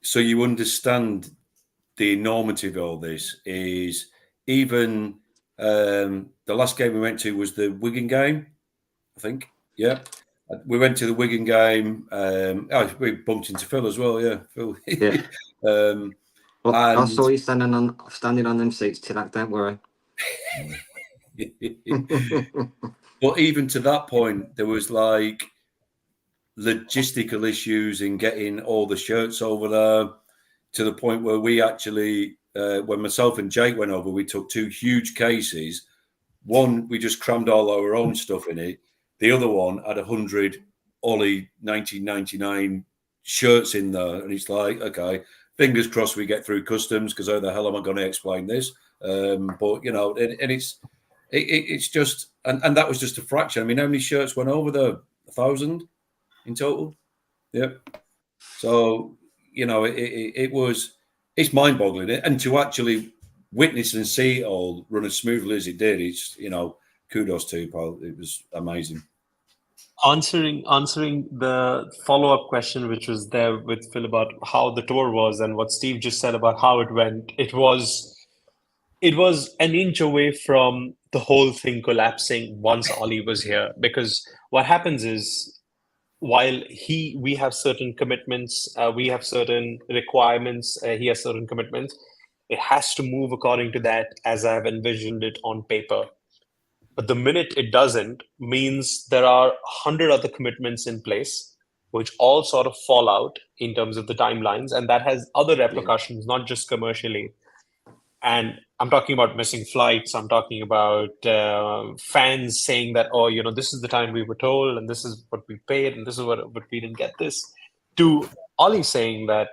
so you understand the enormity of all this is even the last game we went to was the Wigan game, I think. Yeah. We went to the Wigan game. We bumped into Phil as well. Yeah. Phil. Yeah. Well, I saw you standing on them seats, Tilak, don't worry. But even to that point, there was like logistical issues in getting all the shirts over there, to the point where we actually, when myself and Jake went over, we took 2 huge cases. One, we just crammed all our own stuff in it. The other one had 100 Ole 1999 shirts in there. And it's like, okay, fingers crossed we get through customs, because how the hell am I going to explain this? But, you know, and it's just, and that was just a fraction. I mean, how many shirts went over there? 1,000 in total? Yep. So, you know, it's mind-boggling. And to actually witness and see it all run as smoothly as it did, it's, you know, kudos to you, pal. It was amazing. answering the follow-up question, which was there with Phil about how the tour was and what Steve just said about how it went, it was an inch away from the whole thing collapsing once Ollie was here. Because what happens is, while we have certain commitments, we have certain requirements, he has certain commitments, it has to move according to that as I've envisioned it on paper. But the minute it doesn't, means there are 100 other commitments in place, which all sort of fall out in terms of the timelines. And that has other repercussions, not just commercially. And I'm talking about missing flights. I'm talking about fans saying that, oh, you know, this is the time we were told, and this is what we paid, and this is what we didn't get this. To Ollie saying that,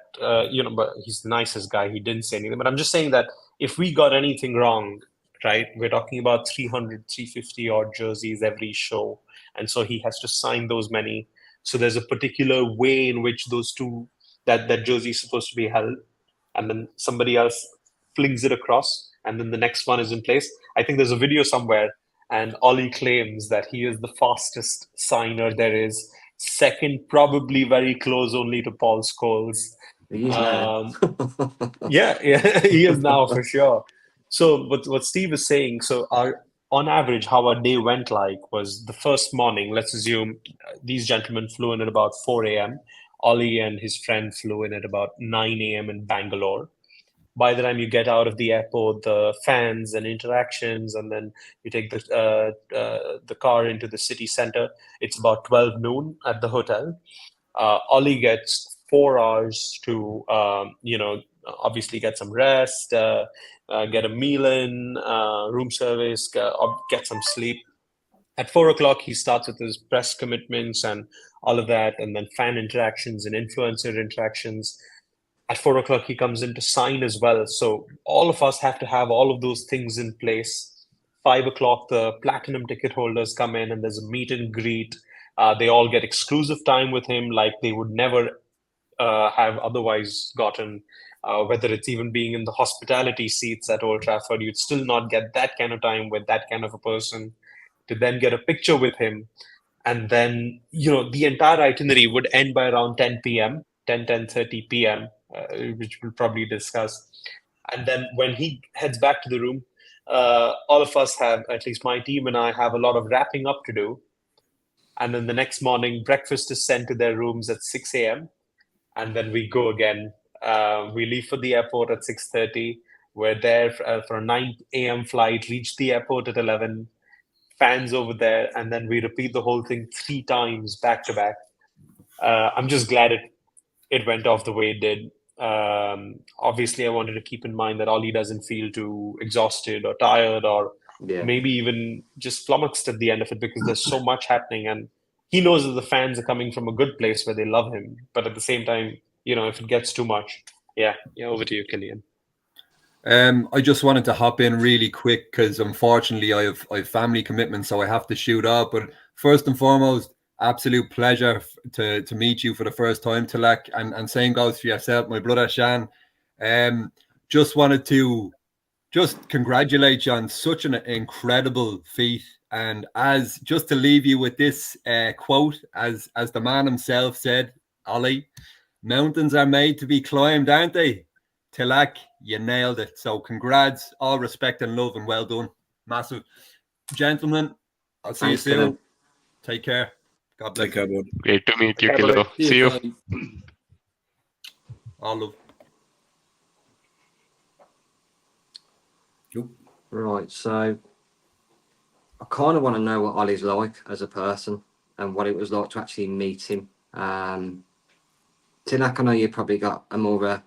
you know, but he's the nicest guy. He didn't say anything. But I'm just saying that if we got anything wrong, right, we're talking about 300, 350 odd jerseys every show. And so he has to sign those many. So there's a particular way in which that jersey is supposed to be held. And then somebody else flings it across, and then the next one is in place. I think there's a video somewhere, and Ollie claims that he is the fastest signer there is. Second, probably very close only to Paul Scholes. He is now. Yeah, he is now for sure. So what Steve is saying, so on average, how our day went like was the first morning, let's assume these gentlemen flew in at about 4 a.m. Ollie and his friend flew in at about 9 a.m. in Bangalore. By the time you get out of the airport, the fans and interactions, and then you take the car into the city center, it's about 12 noon at the hotel. Ollie gets 4 hours to, obviously get some rest, get a meal in, room service, get some sleep. At 4 o'clock, he starts with his press commitments and all of that, and then fan interactions and influencer interactions. At 4 o'clock, he comes in to sign as well. So all of us have to have all of those things in place. 5 o'clock, the platinum ticket holders come in and there's a meet and greet. They all get exclusive time with him like they would never have otherwise gotten. Whether it's even being in the hospitality seats at Old Trafford, you'd still not get that kind of time with that kind of a person. To then get a picture with him. And then, the entire itinerary would end by around 10 p.m., 10:30 p.m., which we'll probably discuss. And then when he heads back to the room, all of us have, at least my team and I, have a lot of wrapping up to do. And then the next morning, breakfast is sent to their rooms at 6 a.m. And then we go again. We leave for the airport at 6:30. We're there for a 9 a.m. flight, reach the airport at 11. Fans over there, and then we repeat the whole thing 3 times back to back. I'm just glad it went off the way it did. Obviously, I wanted to keep in mind that Ollie doesn't feel too exhausted or tired or maybe even just flummoxed at the end of it, because there's so much happening, and he knows that the fans are coming from a good place where they love him. But at the same time, if it gets too much, yeah, over to you, Killian. I just wanted to hop in really quick because unfortunately I have family commitments, so I have to shoot off. But first and foremost, absolute pleasure to meet you for the first time, Tilak, and same goes for yourself, my brother Shan. Just wanted to congratulate you on such an incredible feat, and as just to leave you with this quote, as the man himself said, Ollie, mountains are made to be climbed, aren't they? Tilak, you nailed it. So congrats, all respect and love, and well done. Massive. Gentlemen, I'll see you soon. Dylan. Take care. God bless. Take care, bud. Great to meet you, Okay, Kilo. buddy. See you. All love. Right, so I kind of want to know what Ollie's like as a person and what it was like to actually meet him. Tilak, I know you probably got a more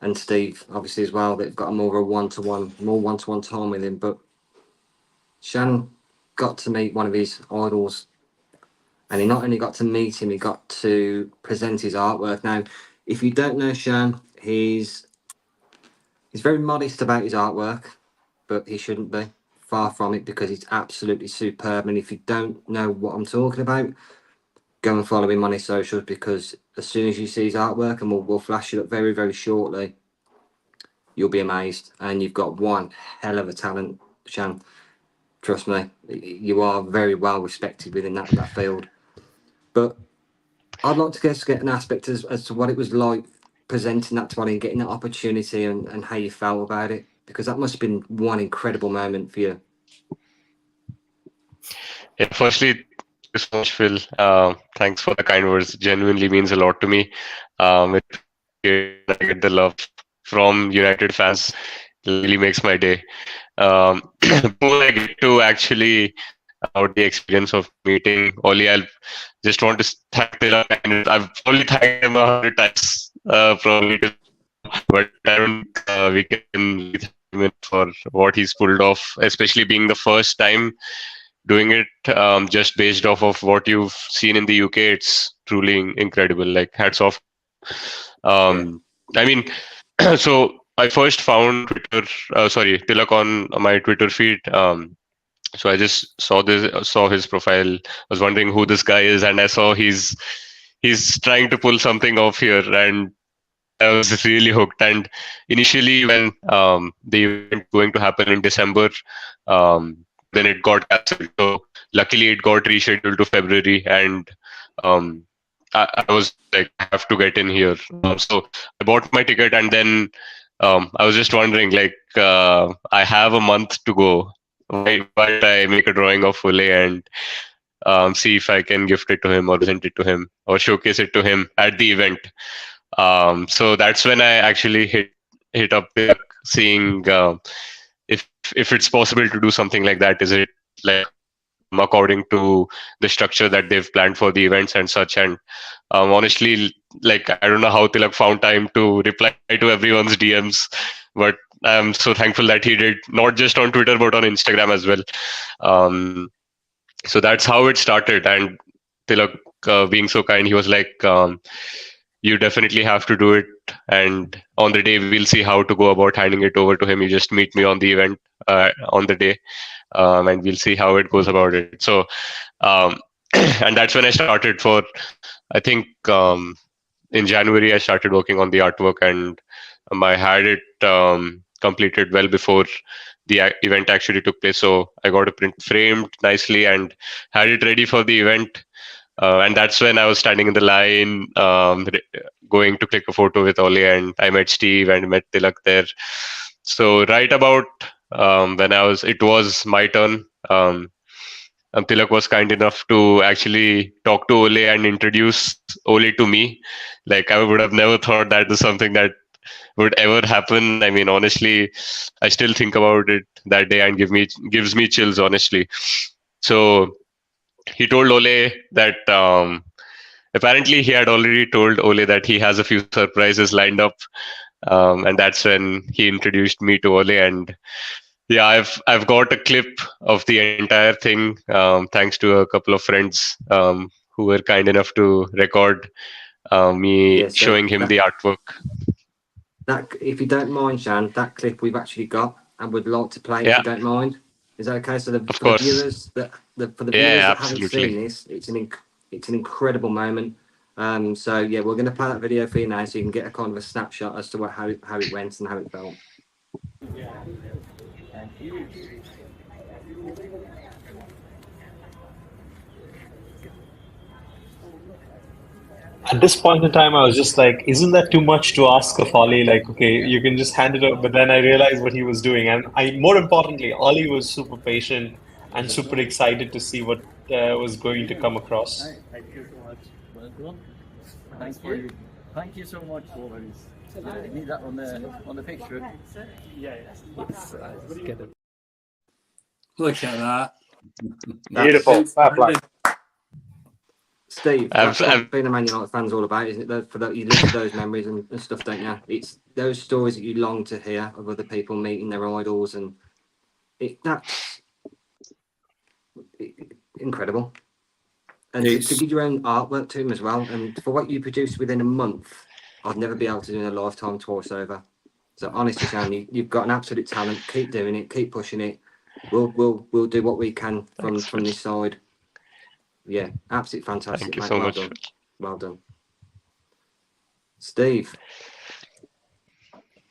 and Steve obviously as well, they've got a more one-to-one time with him, but Shan got to meet one of his idols, and he not only got to meet him, he got to present his artwork. Now, if you don't know Shan, he's very modest about his artwork, but he shouldn't be. Far from it, because it's absolutely superb. And if you don't know what I'm talking about, go and follow him on his socials, because as soon as you see his artwork, and we'll flash it up very, very shortly, you'll be amazed. And you've got one hell of a talent, Shan. Trust me, you are very well respected within that field. But I'd like to get an aspect as to what it was like presenting that to Ollie and getting that opportunity, and how you felt about it, because that must have been one incredible moment for you. Yeah, firstly, thank you so much, Phil. Thanks for the kind words. Genuinely means a lot to me. I get the love from United fans. It really makes my day. Before I get to actually about the experience of meeting Oli, I just want to thank Tilak. I've probably thanked him 100 times, probably, but I don't. We can thank him for what he's pulled off, especially being the first time doing it, just based off of what you've seen in the UK. It's truly incredible. Like, hats off. I mean, so I first found Tilak on my Twitter feed. So I just saw his profile. I was wondering who this guy is, and I saw he's trying to pull something off here, and I was really hooked. And initially, when the event going to happen in December, then it got cancelled. So luckily, it got rescheduled to February, and I was like, I have to get in here. So I bought my ticket, and then I was just wondering, like, I have a month to go. Why don't I make a drawing of Ole and see if I can gift it to him, or present it to him, or showcase it to him at the event? So that's when I actually hit up seeing if it's possible to do something like that. Is it like according to the structure that they've planned for the events and such? And honestly, like, I don't know how Tilak found time to reply to everyone's DMs, but I'm so thankful that he did, not just on Twitter but on Instagram as well. So that's how it started. And Tilak, being so kind, he was like, you definitely have to do it, and on the day we'll see how to go about handing it over to him. You just meet me on the event on the day, and we'll see how it goes about it. So and that's when I started. For I think in January I started working on the artwork, and I had it completed well before the event actually took place. So I got it framed nicely and had it ready for the event. And that's when I was standing in the line, going to click a photo with Ole, and I met Steve and met Tilak there. So right about when it was my turn, Tilak was kind enough to actually talk to Ole and introduce Ole to me. Like, I would have never thought that is something that would ever happen. I mean, honestly, I still think about it that day and gives me chills, honestly. So he told Ole that apparently he had already told Ole that he has a few surprises lined up, and that's when he introduced me to Ole. And yeah, I've got a clip of the entire thing, thanks to a couple of friends who who were kind enough to record me Yeah, so showing him the artwork. that, if you don't mind, Shan, that clip we've actually got and would like to play if Yeah, you don't mind. Is that okay? So of for the course. viewers that Yeah, haven't absolutely. seen this, it's an incredible moment. So yeah, we're going to play that video for you now, so you can get a kind of a snapshot as to how it went and how it felt. At this point in time, I was just like, isn't that too much to ask of Ollie? Like, okay, you can just hand it over. But then I realized what he was doing. And more importantly, Ollie was super patient and super excited to see what was going to come across. Thank you so much. Well done. Thank you. Thank you so much. You need that on the picture. Yeah. Let's get it. Look at that. Beautiful. Fair play. Steve, that's I've- what being a Man United fan's all about, isn't it? For that, you live with those memories and stuff, don't you? It's those stories that you long to hear of other people meeting their idols, and that's incredible. And to give your own artwork to him as well, and for what you produced within a month, I'd never be able to do in a lifetime twice over. So honestly, Shan, you've got an absolute talent. Keep doing it. Keep pushing it. We'll do what we can from this side. Yeah, absolutely fantastic. Thank you mate. so Well much. done. Well done. Steve,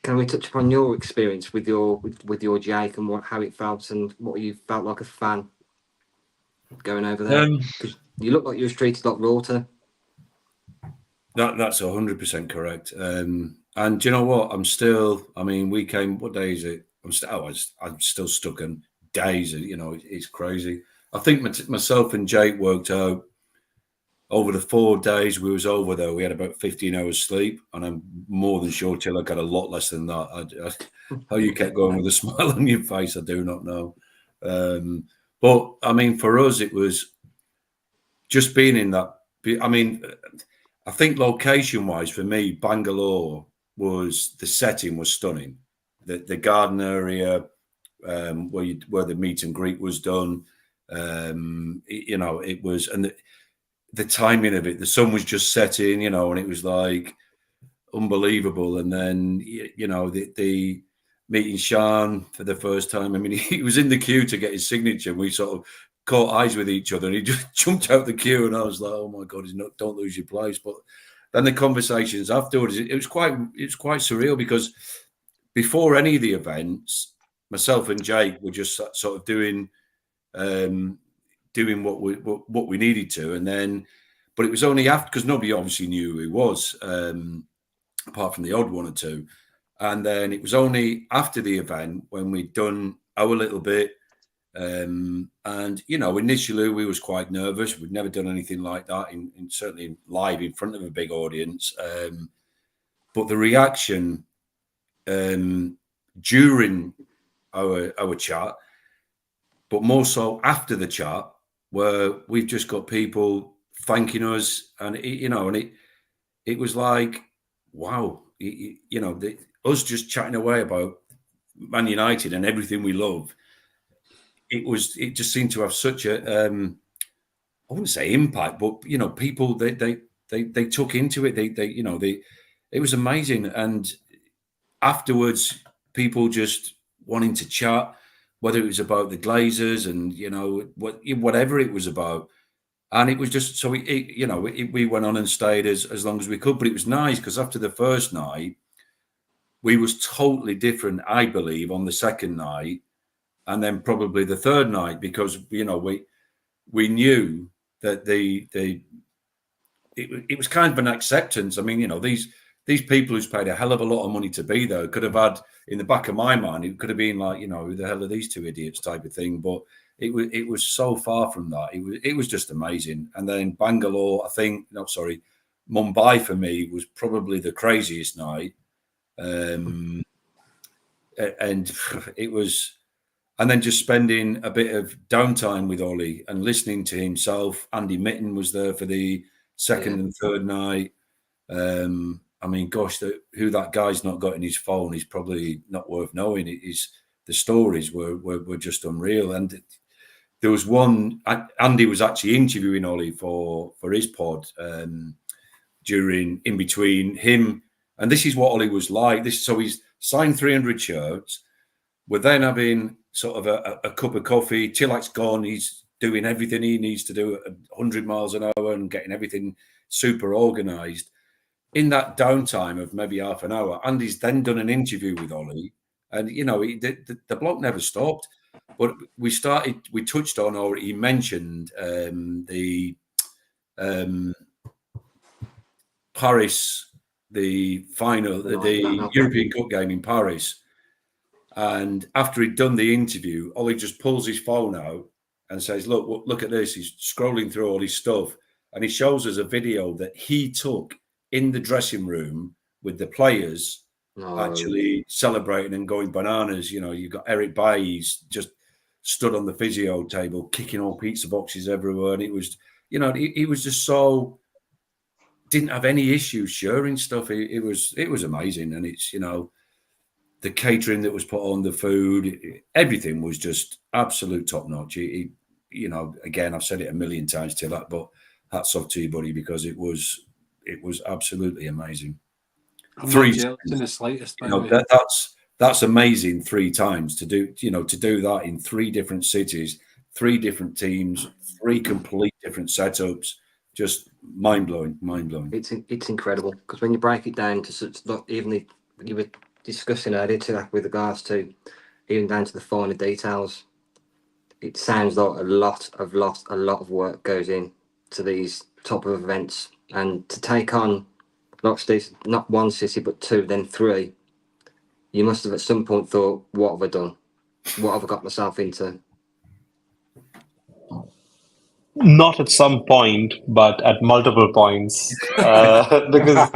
can we touch upon your experience with your Jake and how it felt and what you felt like a fan going over there? Because you look like you were treated like royalty. That's 100% correct. And do you know what? We came, what day is it? I'm still stuck in days. It's crazy. I think myself and Jake worked out over the 4 days we was over there, we had about 15 hours sleep, and I'm more than sure till I got a lot less than that. How you kept going with a smile on your face, I do not know. But for us, it was just being in that. I think location-wise for me, Bangalore the setting was stunning. The garden area where the meet and greet was done. It was, and the timing of it, the sun was just setting, and it was like unbelievable. And then, the meeting Sean for the first time. He was in the queue to get his signature. And we sort of caught eyes with each other, and he just jumped out the queue, and I was like, oh my God, don't lose your place. But then the conversations afterwards, it was quite surreal, because before any of the events, myself and Jake were just sort of doing what we needed to, and then, but it was only after, because nobody obviously knew who he was, apart from the odd one or two, and then it was only after the event when we'd done our little bit, and initially we was quite nervous. We'd never done anything like that, certainly live in front of a big audience, but the reaction during our chat, but more so after the chat, where we've just got people thanking us, and it was like, wow, us just chatting away about Man United and everything we love. It just seemed to have such a I wouldn't say impact, but people they took into it. It was amazing. And afterwards, people just wanting to chat, whether it was about the Glazers and whatever it was about, and it was just so we went on and stayed as long as we could. But it was nice, because after the first night, we was totally different, I believe, on the second night, and then probably the third night, because we knew that it was kind of an acceptance. These people who's paid a hell of a lot of money to be there could have had, in the back of my mind, it could have been like, who the hell are these two idiots type of thing. But it was so far from that. It was just amazing. And then Bangalore, Mumbai for me was probably the craziest night. And it was, and then just spending a bit of downtime with Ollie and listening to himself. Andy Mitten was there for the second and third night. Who that guy's not got in his phone is probably not worth knowing. The stories were just unreal. And there was one. Andy was actually interviewing Ollie for his pod in between him, and this is what Ollie was like. So he's signed 300 shirts. We're then having sort of a cup of coffee. Tilak's gone. He's doing everything he needs to do at 100 miles an hour and getting everything super organised. In that downtime of maybe half an hour, Andy's then done an interview with Ollie, and the bloke never stopped. But we touched on, or he mentioned the Paris, the final, the European Cup game in Paris. And after he'd done the interview, Ollie just pulls his phone out and says, look at this. He's scrolling through all his stuff. And he shows us a video that he took in the dressing room with the players actually celebrating and going bananas. You've got Eric Bailly, he's just stood on the physio table, kicking all pizza boxes everywhere. And it was, he was just so, didn't have any issues sharing stuff. It was amazing. And it's, the catering that was put on, the food, everything was just absolute top notch. Again, I've said it a million times to that, but hats off to you, buddy, because it was absolutely amazing. I'm not jealous in the slightest. That's amazing 3 times to do that in 3 different cities, 3 different teams, 3 complete different setups. Just mind blowing. It's incredible, because when you break it down to such, even you were discussing earlier with regards to even down to the finer details, it sounds like a lot of work goes in to these type of events, and to take on not 1 city but 2, then 3. You must have at some point thought, what have I done? What have I got myself into? Not at some point, but at multiple points, because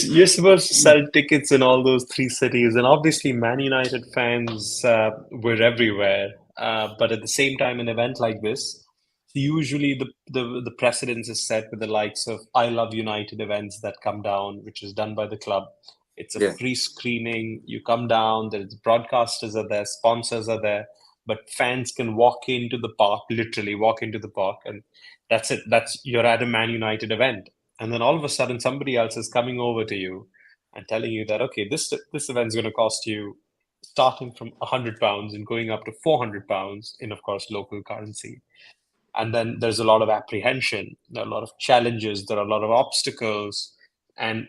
you're supposed to sell tickets in all those 3 cities, and obviously Man United fans were everywhere. But at the same time, an event like this, usually the precedence is set with the likes of I Love United events that come down, which is done by the club. It's a free screening. You come down, the broadcasters are there, sponsors are there. But fans can walk into the park, literally walk into the park, and that's it. You're at a Man United event. And then all of a sudden, somebody else is coming over to you and telling you that, okay, this event's going to cost you starting from £100 and going up to £400 in, of course, local currency. And then there's a lot of apprehension. There are a lot of challenges. There are a lot of obstacles. And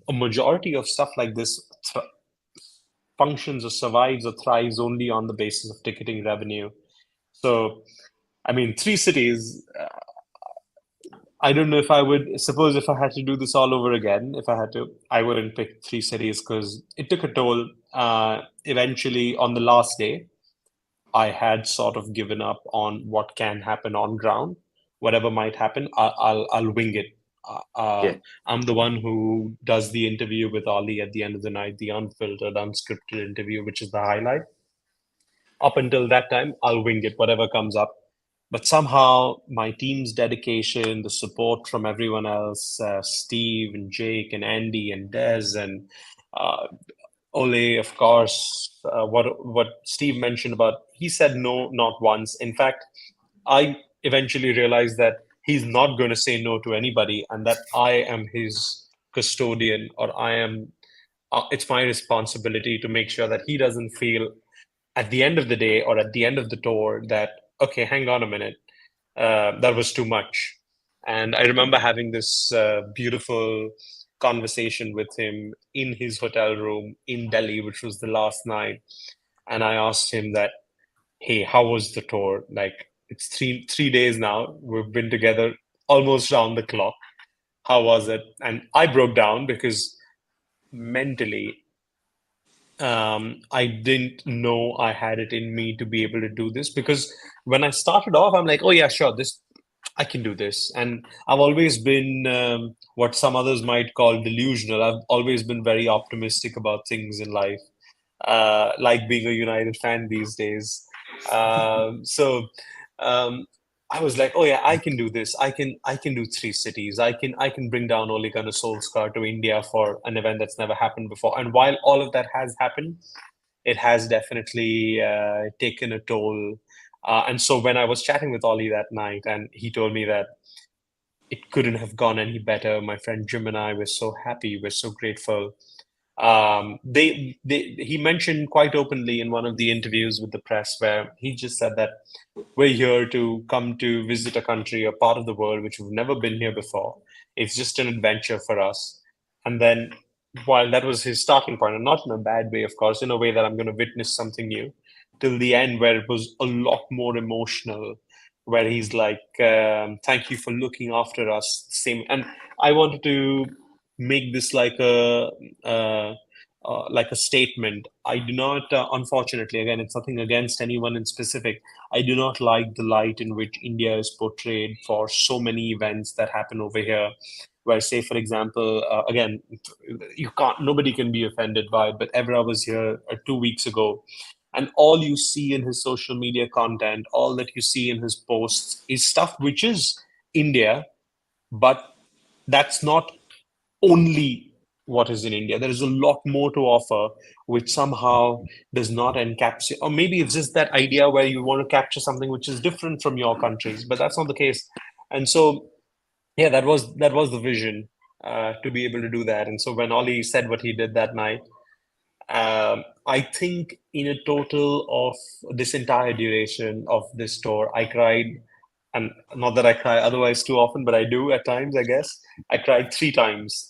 a majority of stuff like this functions or survives or thrives only on the basis of ticketing revenue. So, 3 cities, I don't know if I would, suppose if I had to do this all over again, I wouldn't pick 3 cities, because it took a toll. Eventually, on the last day, I had sort of given up on what can happen on ground. Whatever might happen, I'll wing it. I'm the one who does the interview with Ollie at the end of the night, the unfiltered, unscripted interview, which is the highlight. Up until that time, I'll wing it, whatever comes up. But somehow my team's dedication, the support from everyone else, Steve and Jake and Andy and Des and Ole, of course, what Steve mentioned about, he said no, not once. In fact, I eventually realized that he's not going to say no to anybody, and that I am his custodian, or it's my responsibility to make sure that he doesn't feel at the end of the day or at the end of the tour that, okay, hang on a minute, that was too much. And I remember having this beautiful conversation with him in his hotel room in Delhi, which was the last night. And I asked him that, hey, how was the tour? Like, it's three days now. We've been together almost round the clock. How was it? And I broke down because mentally, I didn't know I had it in me to be able to do this. Because when I started off, I'm like, oh yeah, sure, I can do this. And I've always been what some others might call delusional. I've always been very optimistic about things in life, like being a United fan these days. I was like, oh yeah, I can do this. I can do 3 cities. I can bring down Ole Gunnar Solskjaer to India for an event that's never happened before. And while all of that has happened, it has definitely taken a toll. And so when I was chatting with Ollie that night, and he told me that it couldn't have gone any better. My friend Jim and I were so happy, we're so grateful. He mentioned quite openly in one of the interviews with the press where he just said that we're here to come to visit a country, a part of the world which we've never been here before. It's just an adventure for us. And then while that was his starting point, and not in a bad way, of course, in a way that I'm going to witness something new, till the end where it was a lot more emotional, where he's like, thank you for looking after us. Same. And I wanted to make this like a statement. I do not, unfortunately, again, it's nothing against anyone in specific. I do not like the light in which India is portrayed for so many events that happen over here. Where, say, for example, again, nobody can be offended by it, but Evra was here 2 weeks ago, and all you see in his social media content, all that you see in his posts is stuff which is India, but that's not only what is in India. There is a lot more to offer, which somehow does not encapsulate, or maybe it's just that idea where you want to capture something which is different from your countries, but that's not the case. And so, yeah, that was the vision, to be able to do that. And so when Ollie said what he did that night, I think in a total of this entire duration of this tour, I cried, and not that I cry otherwise too often, but I do at times, I guess. I cried 3 times.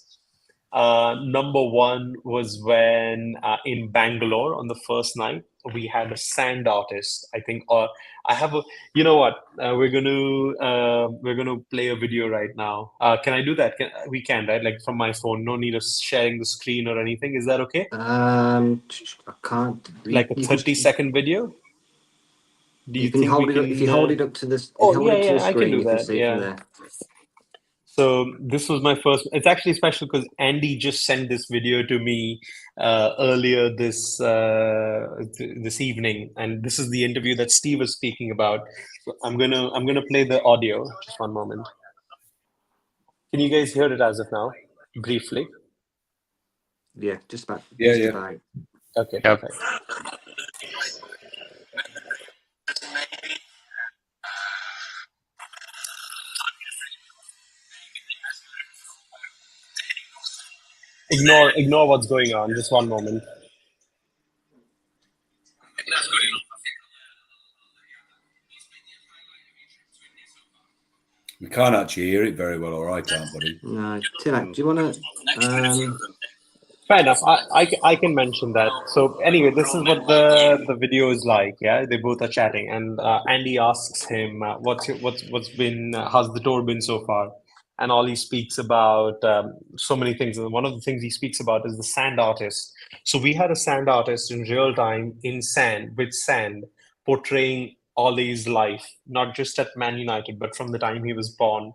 Number one was when in Bangalore on the first night, we had a sand artist. I think, or I have a, you know what? We're gonna play a video right now. Can I do that? We can, right? Like from my phone. No need of sharing the screen or anything. Is that okay? I can't. Like a 30-second video. Do you You can think hold we it up can? if you hold it up to this. If you Oh hold it to the yeah, I can screen, do you can that. see it from Yeah. there. So this was my first. It's actually special because Andy just sent this video to me earlier this evening, and this is the interview that Steve was speaking about. So I'm gonna play the audio. Just one moment. Can you guys hear it as of now? Briefly. Yeah, just about. Yeah, Just yeah. about. Okay. Yep. Perfect. Ignore what's going on. Just one moment. We can't actually hear it very well, or I can't, buddy. No, Tilak, do you want to? Fair enough. I can mention that. So anyway, this is what the video is like. Yeah, they both are chatting, and Andy asks him, what's been how's the tour been so far? And Ollie speaks about so many things, and one of the things he speaks about is the sand artist. So we had a sand artist in real time in sand with sand portraying Ollie's life, not just at Man United, but from the time he was born.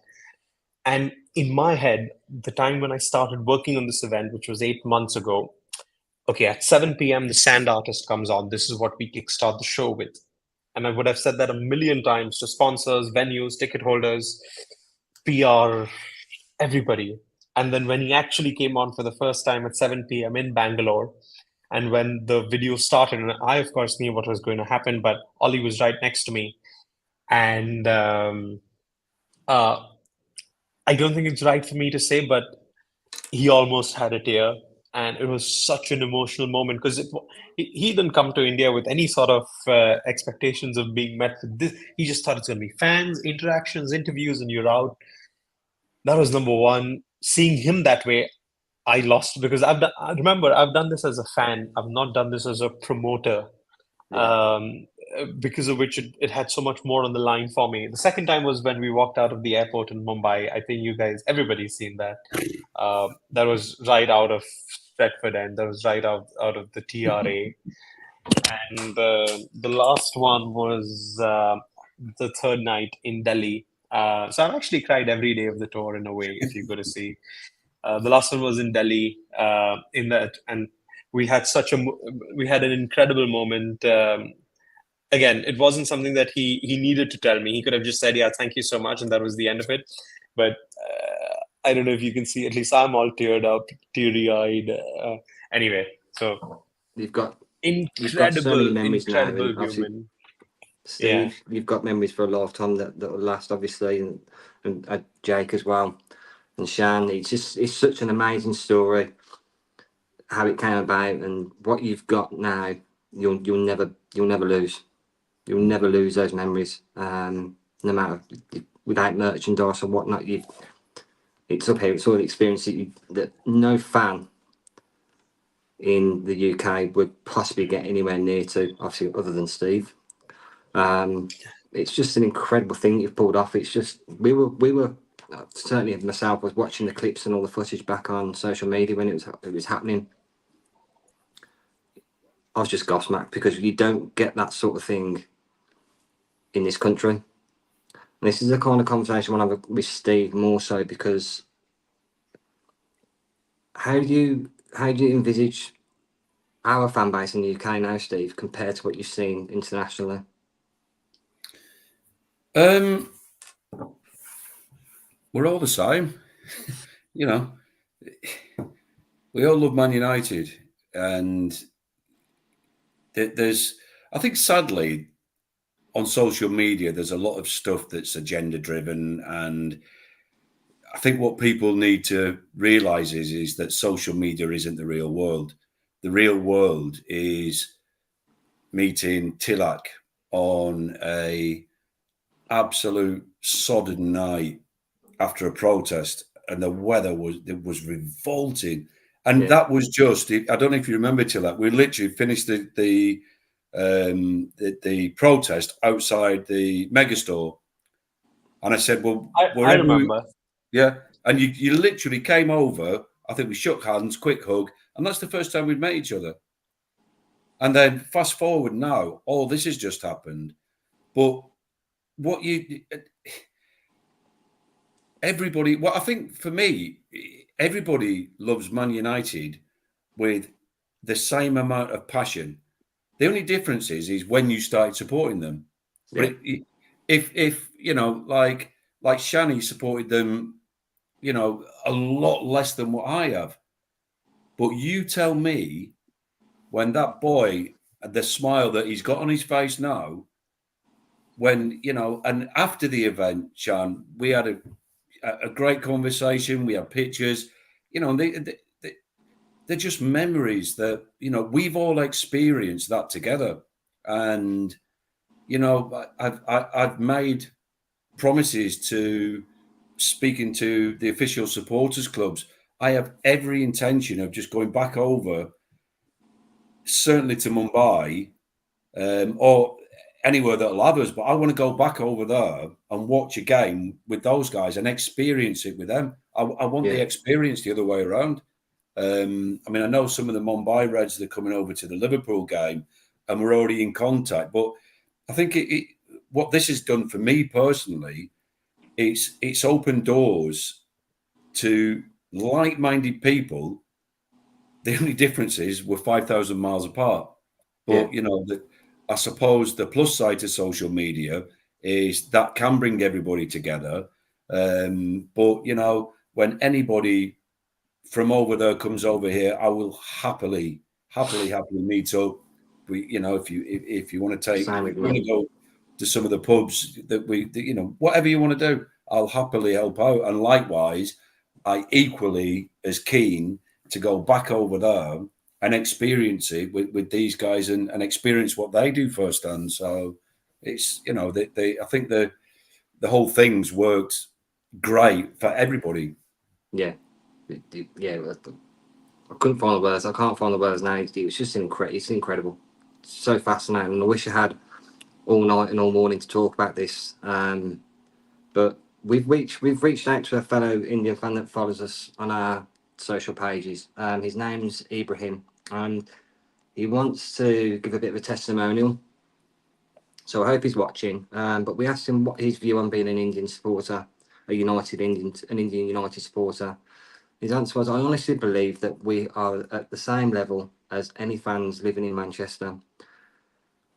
And in my head, the time when I started working on this event, which was 8 months ago, okay, at 7 p.m., the sand artist comes on. This is what we kickstart the show with. And I would have said that a million times to sponsors, venues, ticket holders, PR, everybody. And then when he actually came on for the first time at 7 p.m. in Bangalore, and when the video started, and I, of course, knew what was going to happen, but Ollie was right next to me. And I don't think it's right for me to say, but he almost had a tear. And it was such an emotional moment because he didn't come to India with any sort of expectations of being met with this. He just thought it's going to be fans, interactions, interviews, and you're out. That was number one. Seeing him that way, I lost because I remember I've done this as a fan. I've not done this as a promoter. Yeah. Because of which it had so much more on the line for me. The second time was when we walked out of the airport in Mumbai. I think you guys, everybody's seen that. That was right out of Stratford End. That was right out of the TRA. And the last one was the third night in Delhi. So I've actually cried every day of the tour in a way, if you're going to see. The last one was in Delhi. And we had an incredible moment. Again, it wasn't something that he needed to tell me. He could have just said, yeah, thank you so much. And that was the end of it. But I don't know if you can see, at least I'm all teared up, teary-eyed. Anyway, so You've got so incredible many memories now. human. Steve, you've got memories for a lifetime that will last, obviously, and Jake as well, and Shan. It's such an amazing story how it came about, and what you've got now. You'll never lose. You'll never lose those memories. No matter without merchandise or whatnot, it's up here. It's all the experience that no fan in the UK would possibly get anywhere near to, obviously, other than Steve. It's just an incredible thing you've pulled off. It's just we were certainly myself was watching the clips and all the footage back on social media when it was happening. I was just gobsmacked because you don't get that sort of thing in this country. And this is the kind of conversation I have with Steve more so because how do you envisage our fan base in the UK now, Steve, compared to what you've seen internationally? We're all the same. You know, we all love Man United, and there's, I think, sadly, on social media, there's a lot of stuff that's agenda driven, and I think what people need to realize is that social media isn't the real world. The real world is meeting Tilak on a absolute sodden night after a protest, and the weather was revolting. And that was just, I don't know if you remember, Tilak, we literally finished the protest outside the megastore. And I said, well, I remember. Yeah. And you literally came over. I think we shook hands, quick hug. And that's the first time we'd met each other. And then fast forward now, all this has just happened. But everybody, well, I think for me, everybody loves Man United with the same amount of passion. The only difference is when you started supporting them. Yeah. But if you know, like Shani supported them, you know, a lot less than what I have. But you tell me, when that boy, the smile that he's got on his face now, when, you know, and after the event, Shan, we had a great conversation. We had pictures, you know, they're just memories that, you know, we've all experienced that together. And, you know, I've made promises to speaking to the official supporters clubs. I have every intention of just going back over, certainly to Mumbai, or anywhere that'll have us, but I want to go back over there and watch a game with those guys and experience it with them. I want the experience the other way around. I mean, I know some of the Mumbai Reds, they're coming over to the Liverpool game and we're already in contact, but I think what this has done for me personally, it's opened doors to like-minded people. The only difference is we're 5,000 miles apart. But, you know, I suppose the plus side to social media is that can bring everybody together. But, you know, when anybody from over there comes over here, I will happily meet up. You know, if you want to go to some of the pubs that you know, whatever you want to do, I'll happily help out. And likewise, I equally as keen to go back over there and experience it with these guys and experience what they do firsthand. So it's, you know, I think the whole thing's worked great for everybody. Yeah. Yeah. I couldn't find the words. I can't find the words now. It's just it's incredible. It's so fascinating. And I wish I had all night and all morning to talk about this. But we've reached out to a fellow Indian fan that follows us on our social pages. His name's Ibrahim, and he wants to give a bit of a testimonial. So I hope he's watching. But we asked him what his view on being an Indian supporter, an Indian United supporter. His answer was, I honestly believe that we are at the same level as any fans living in Manchester.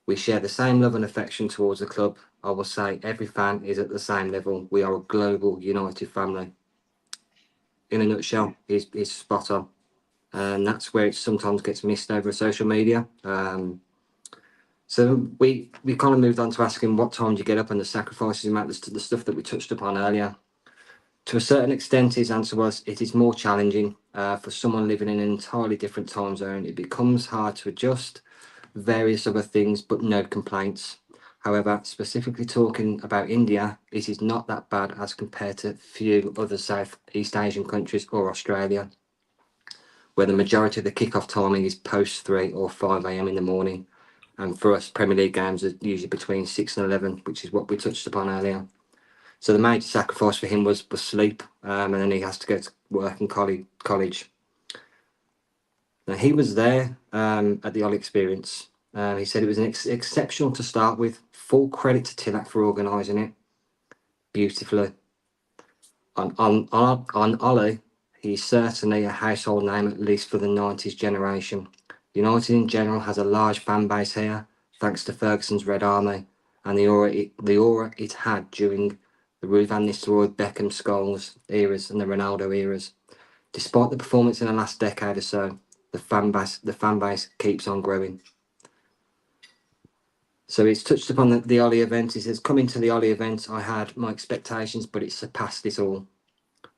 We share the same love and affection towards the club. I will say every fan is at the same level. We are a global United family. In a nutshell, he's spot on. And that's where it sometimes gets missed over social media. So we kind of moved on to asking what time do you get up and the sacrifices you make, the stuff that we touched upon earlier. To a certain extent, his answer was it is more challenging for someone living in an entirely different time zone. It becomes hard to adjust, various other things, but no complaints. However, specifically talking about India, it is not that bad as compared to few other Southeast Asian countries or Australia, where the majority of the kickoff timing is post 3 or 5 a.m. in the morning. And for us, Premier League games are usually between 6 and 11, which is what we touched upon earlier. So the major sacrifice for him was sleep, and then he has to go to work and college. Now, he was there at the Ole experience. He said it was exceptional to start with. Full credit to Tilak for organising it beautifully. On Ole, he's certainly a household name, at least for the 90s generation. United in general has a large fan base here, thanks to Ferguson's Red Army and the aura it had during the Ruud van Nistelrooy, Beckham, Scholes eras and the Ronaldo eras. Despite the performance in the last decade or so, the fan base keeps on growing. So he's touched upon the Ole event. He says, coming to the Ole event, I had my expectations, but it surpassed it all.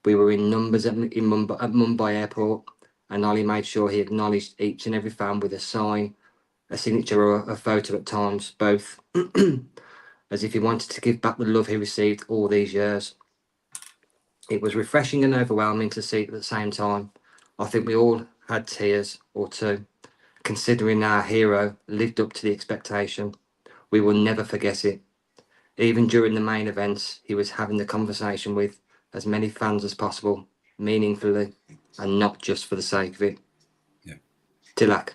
We were in numbers at Mumbai airport, and Ole made sure he acknowledged each and every fan with a sign, a signature or a photo at times, both, as if he wanted to give back the love he received all these years. It was refreshing and overwhelming to see at the same time. I think we all had tears or two, considering our hero lived up to the expectation. We will never forget it. Even during the main events, he was having the conversation with as many fans as possible, meaningfully, and not just for the sake of it. Yeah. Tilak,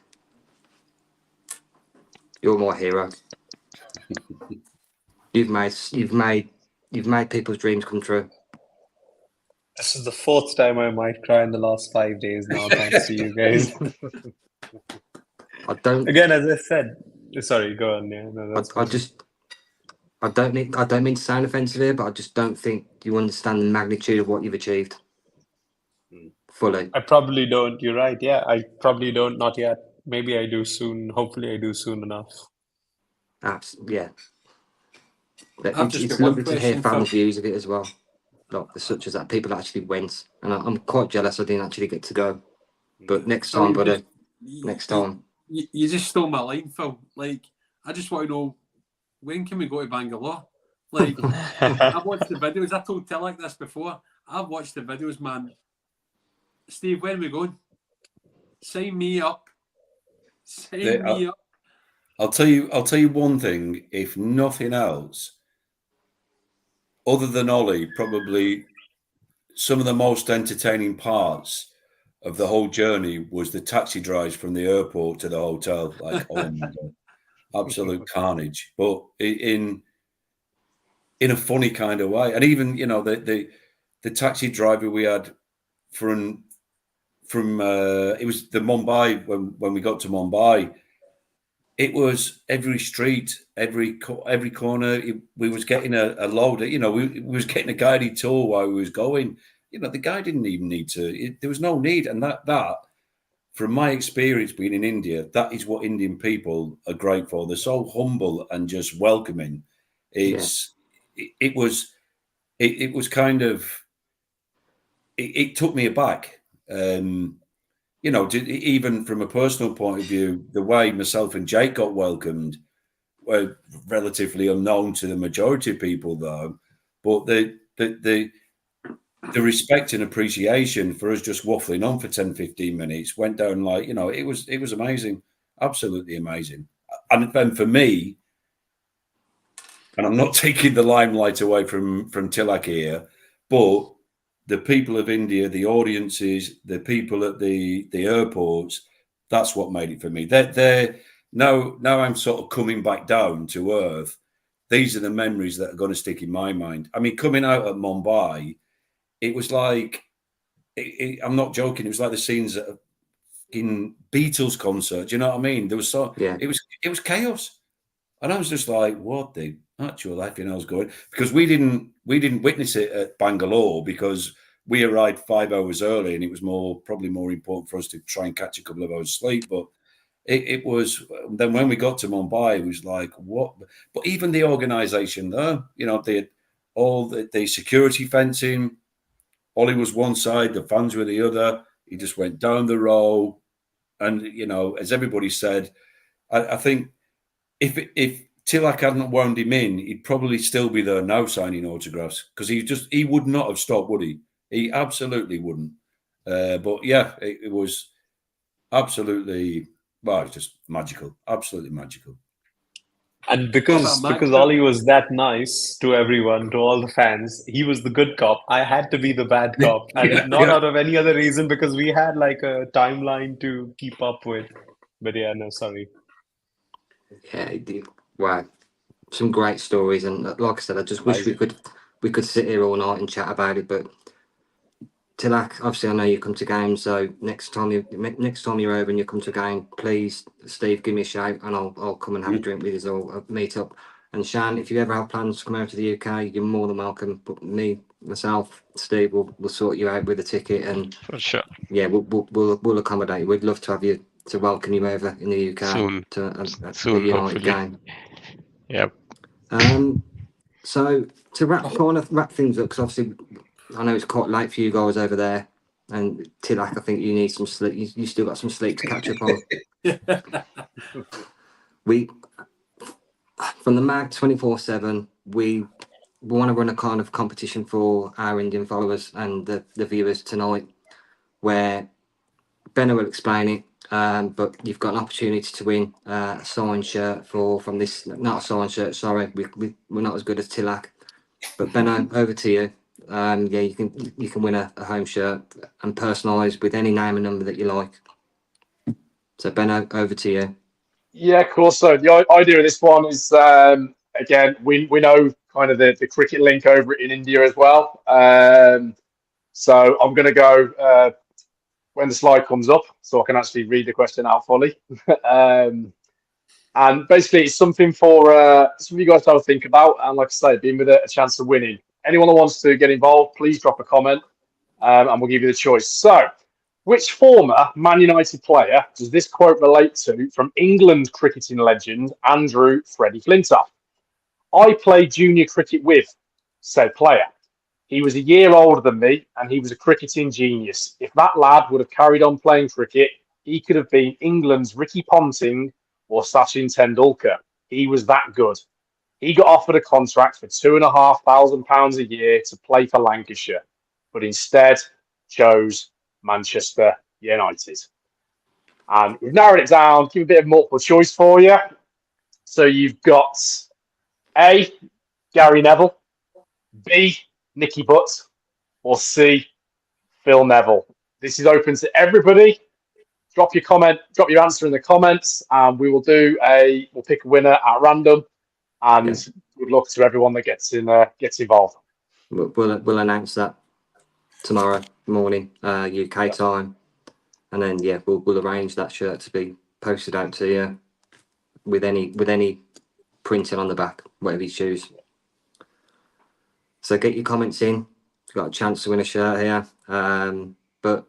you're my hero. You've made people's dreams come true. This is the 4th time I might cry in the last 5 days now, thanks to you guys. I don't. Again, as I said, sorry, go on. Yeah, no, that's I don't mean to sound offensive here, but I just don't think you understand the magnitude of what you've achieved fully. I probably don't. You're right. Yeah, I probably don't. Not yet. Maybe I do soon. Hopefully, I do soon enough. Yeah. I've just It's got one lovely to hear question, fans' Phil. views of it as well, like such as that people actually went, and I'm quite jealous I didn't actually get to go. But next time, buddy. Next time. You just stole my line, Phil. Like, I just want to know, when can we go to Bangalore? Like, I've watched the videos. I told Tilak this before. I've watched the videos, man. Steve, when are we going? Sign me up. Sign me up. I'll tell you one thing. If nothing else, other than Ole, probably some of the most entertaining parts of the whole journey was the taxi drives from the airport to the hotel. Like, oh my God, absolute carnage. But in a funny kind of way. And even, the taxi driver we had from it was the Mumbai, when we got to Mumbai, it was every street, every corner. We was getting a load. We was getting a guided tour while we was going. The guy didn't even need to. There was no need. And that, from my experience being in India, that is what Indian people are great for. They're so humble and just welcoming. It was kind of, it took me aback. Even from a personal point of view, the way myself and Jake got welcomed were relatively unknown to the majority of people, though. But the respect and appreciation for us just waffling on for 10, 15 minutes went down like, it was amazing, absolutely amazing. And then for me, and I'm not taking the limelight away from Tilak here, but the people of India, the audiences, the people at the airports, that's what made it for me. Now I'm sort of coming back down to earth. These are the memories that are going to stick in my mind. I mean, coming out at Mumbai, it was like, I'm not joking, it was like the scenes at a Beatles concert. Do you know what I mean? There was it was chaos. And I was just like, what the actual life, I was going, because we didn't witness it at Bangalore because we arrived 5 hours early and it was probably more important for us to try and catch a couple of hours sleep. But it was. Then when we got to Mumbai, it was like, what? But even the organisation there, you know, they had all the security fencing. Ollie was one side, the fans were the other. He just went down the row, and you know, as everybody said, I think if Tilak hadn't wound him in, he'd probably still be there now signing autographs, because he would not have stopped, would he? He absolutely wouldn't. But yeah, it was absolutely, well, it's just magical, absolutely magical. And because Ollie was that nice to everyone, to all the fans, he was the good cop. I had to be the bad cop, and not out of any other reason, because we had like a timeline to keep up with. But yeah, no, sorry. Yeah, wow, some great stories, and like I said, I just wish we could sit here all night and chat about it. But Tilak, obviously, I know you come to games, so next time you're over and you come to a game, please, Steve, give me a shout, and I'll come and have a drink with you, or meet up. And Shan, if you ever have plans to come over to the UK, you're more than welcome. But myself, Steve, we'll sort you out with a ticket, and For sure. yeah, we'll accommodate. We'd love to have you, to welcome you over in the UK Soon. to a Soon, United hopefully. game. Yep. So to wrap things up, because obviously I know it's quite late for you guys over there, and Tilak, I think you need some sleep. You still got some sleep to catch up on. We from the Mag 24/7, we want to run a kind of competition for our Indian followers and the viewers tonight, where Benno will explain it. But you've got an opportunity to win a signed shirt from this. Not a signed shirt, sorry. We're not as good as Tilak. But Benno, over to you. Yeah, you can win a home shirt and personalised with any name and number that you like. So Benno, over to you. Yeah, cool. So the idea of this one is, again, we know kind of the cricket link over in India as well. So I'm going to go when the slide comes up, so I can actually read the question out fully. And basically, it's something for some of you guys to have a think about. And like I say, being with a chance of winning. Anyone that wants to get involved, please drop a comment, and we'll give you the choice. So, which former Man United player does this quote relate to from England cricketing legend Andrew Freddie Flintoff? I played junior cricket with said player. He was a year older than me, and he was a cricketing genius. If that lad would have carried on playing cricket, he could have been England's Ricky Ponting or Sachin Tendulkar. He was that good. He got offered a contract for £2,500 a year to play for Lancashire, but instead chose Manchester United. And we've narrowed it down, give a bit of multiple choice for you. So you've got A, Gary Neville, B, Nicky Butt, or C, Phil Neville. This is open to everybody. Drop your answer in the comments, and we'll pick a winner at random. And good luck to everyone that gets involved. We'll announce that tomorrow morning, UK time, and then we'll arrange that shirt to be posted out to you with any printing on the back, whatever you choose. So get your comments in. You've got a chance to win a shirt here. But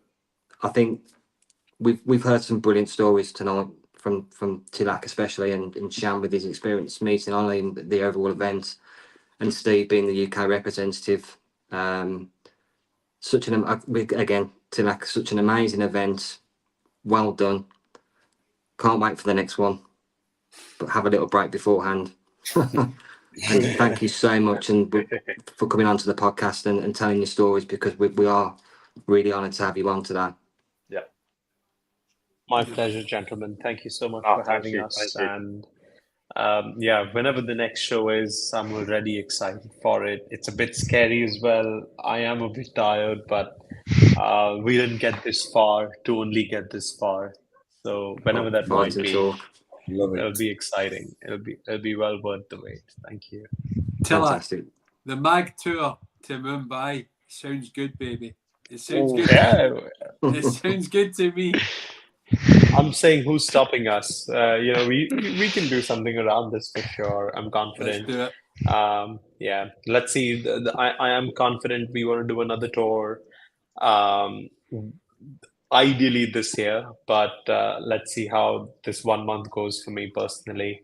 I think we've heard some brilliant stories tonight from Tilak especially, and Shan with his experience meeting Ollie in the overall event, and Steve being the UK representative. Tilak, such an amazing event. Well done. Can't wait for the next one, but have a little break beforehand. And thank you so much for coming onto the podcast and telling your stories, because we are really honoured to have you on today. Yeah. My pleasure, gentlemen. Thank you so much for having us. And whenever the next show is, I'm already excited for it. It's a bit scary as well. I am a bit tired, but we didn't get this far to only get this far. So whenever that might be, it'll be exciting. It'll be well worth the wait. Thank you. Fantastic. The Mag tour to Mumbai sounds good, baby. It sounds good. Yeah. It sounds good to me. I'm saying, who's stopping us? We can do something around this for sure. I'm confident. Let's do it. Let's see. I am confident we want to do another tour. ideally this year, but let's see how this 1 month goes for me personally.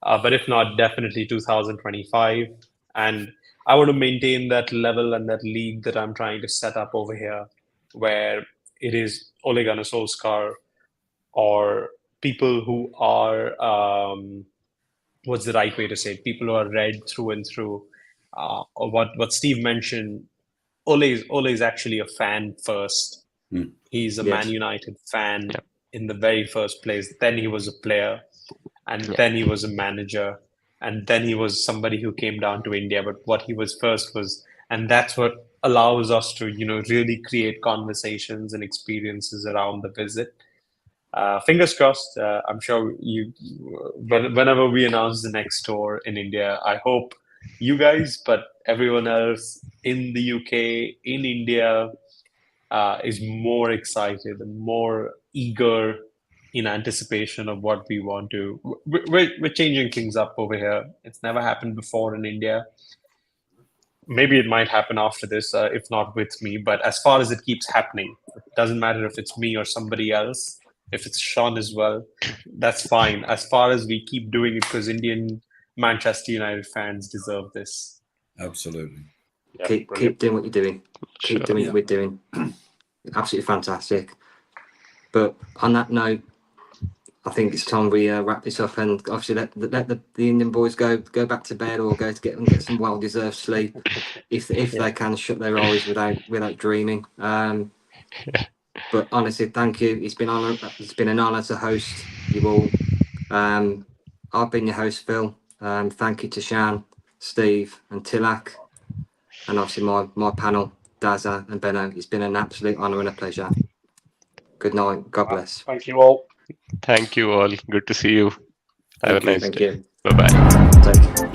But if not, definitely 2025. And I want to maintain that level and that league that I'm trying to set up over here, where it is Ole Gunnar Solskjaer or people who are, what's the right way to say it? People who are read through and through. Or what Steve mentioned, Ole is actually a fan first. He's a Yes. Man United fan in the very first place. Then he was a player, and then he was a manager, and then he was somebody who came down to India. But what he was first was, and that's what allows us to, really create conversations and experiences around the visit. Fingers crossed. I'm sure whenever we announce the next tour in India, I hope you guys, but everyone else in the UK, in India, is more excited and more eager in anticipation of what we want to. We're changing things up over here. It's never happened before in India. Maybe it might happen after this, if not with me. But as far as it keeps happening, it doesn't matter if it's me or somebody else. If it's Sean as well, that's fine. As far as we keep doing it, because Indian Manchester United fans deserve this. Absolutely. Yeah, Keep doing what you're doing. Keep doing what we're doing. Absolutely fantastic. But on that note, I think it's time we wrap this up and obviously let the Indian boys go back to bed or go to get some well-deserved sleep if they can shut their eyes without dreaming. But honestly, thank you. It's been an honour to host you all. I've been your host, Phil. Thank you to Shan, Steve, and Tilak, and obviously my panel, Daza and Benno. It's been an absolute honour and a pleasure. Good night. God bless. Thank you all. Thank you all. Good to see you. Have a nice day. Thank you. Bye-bye. Thank you.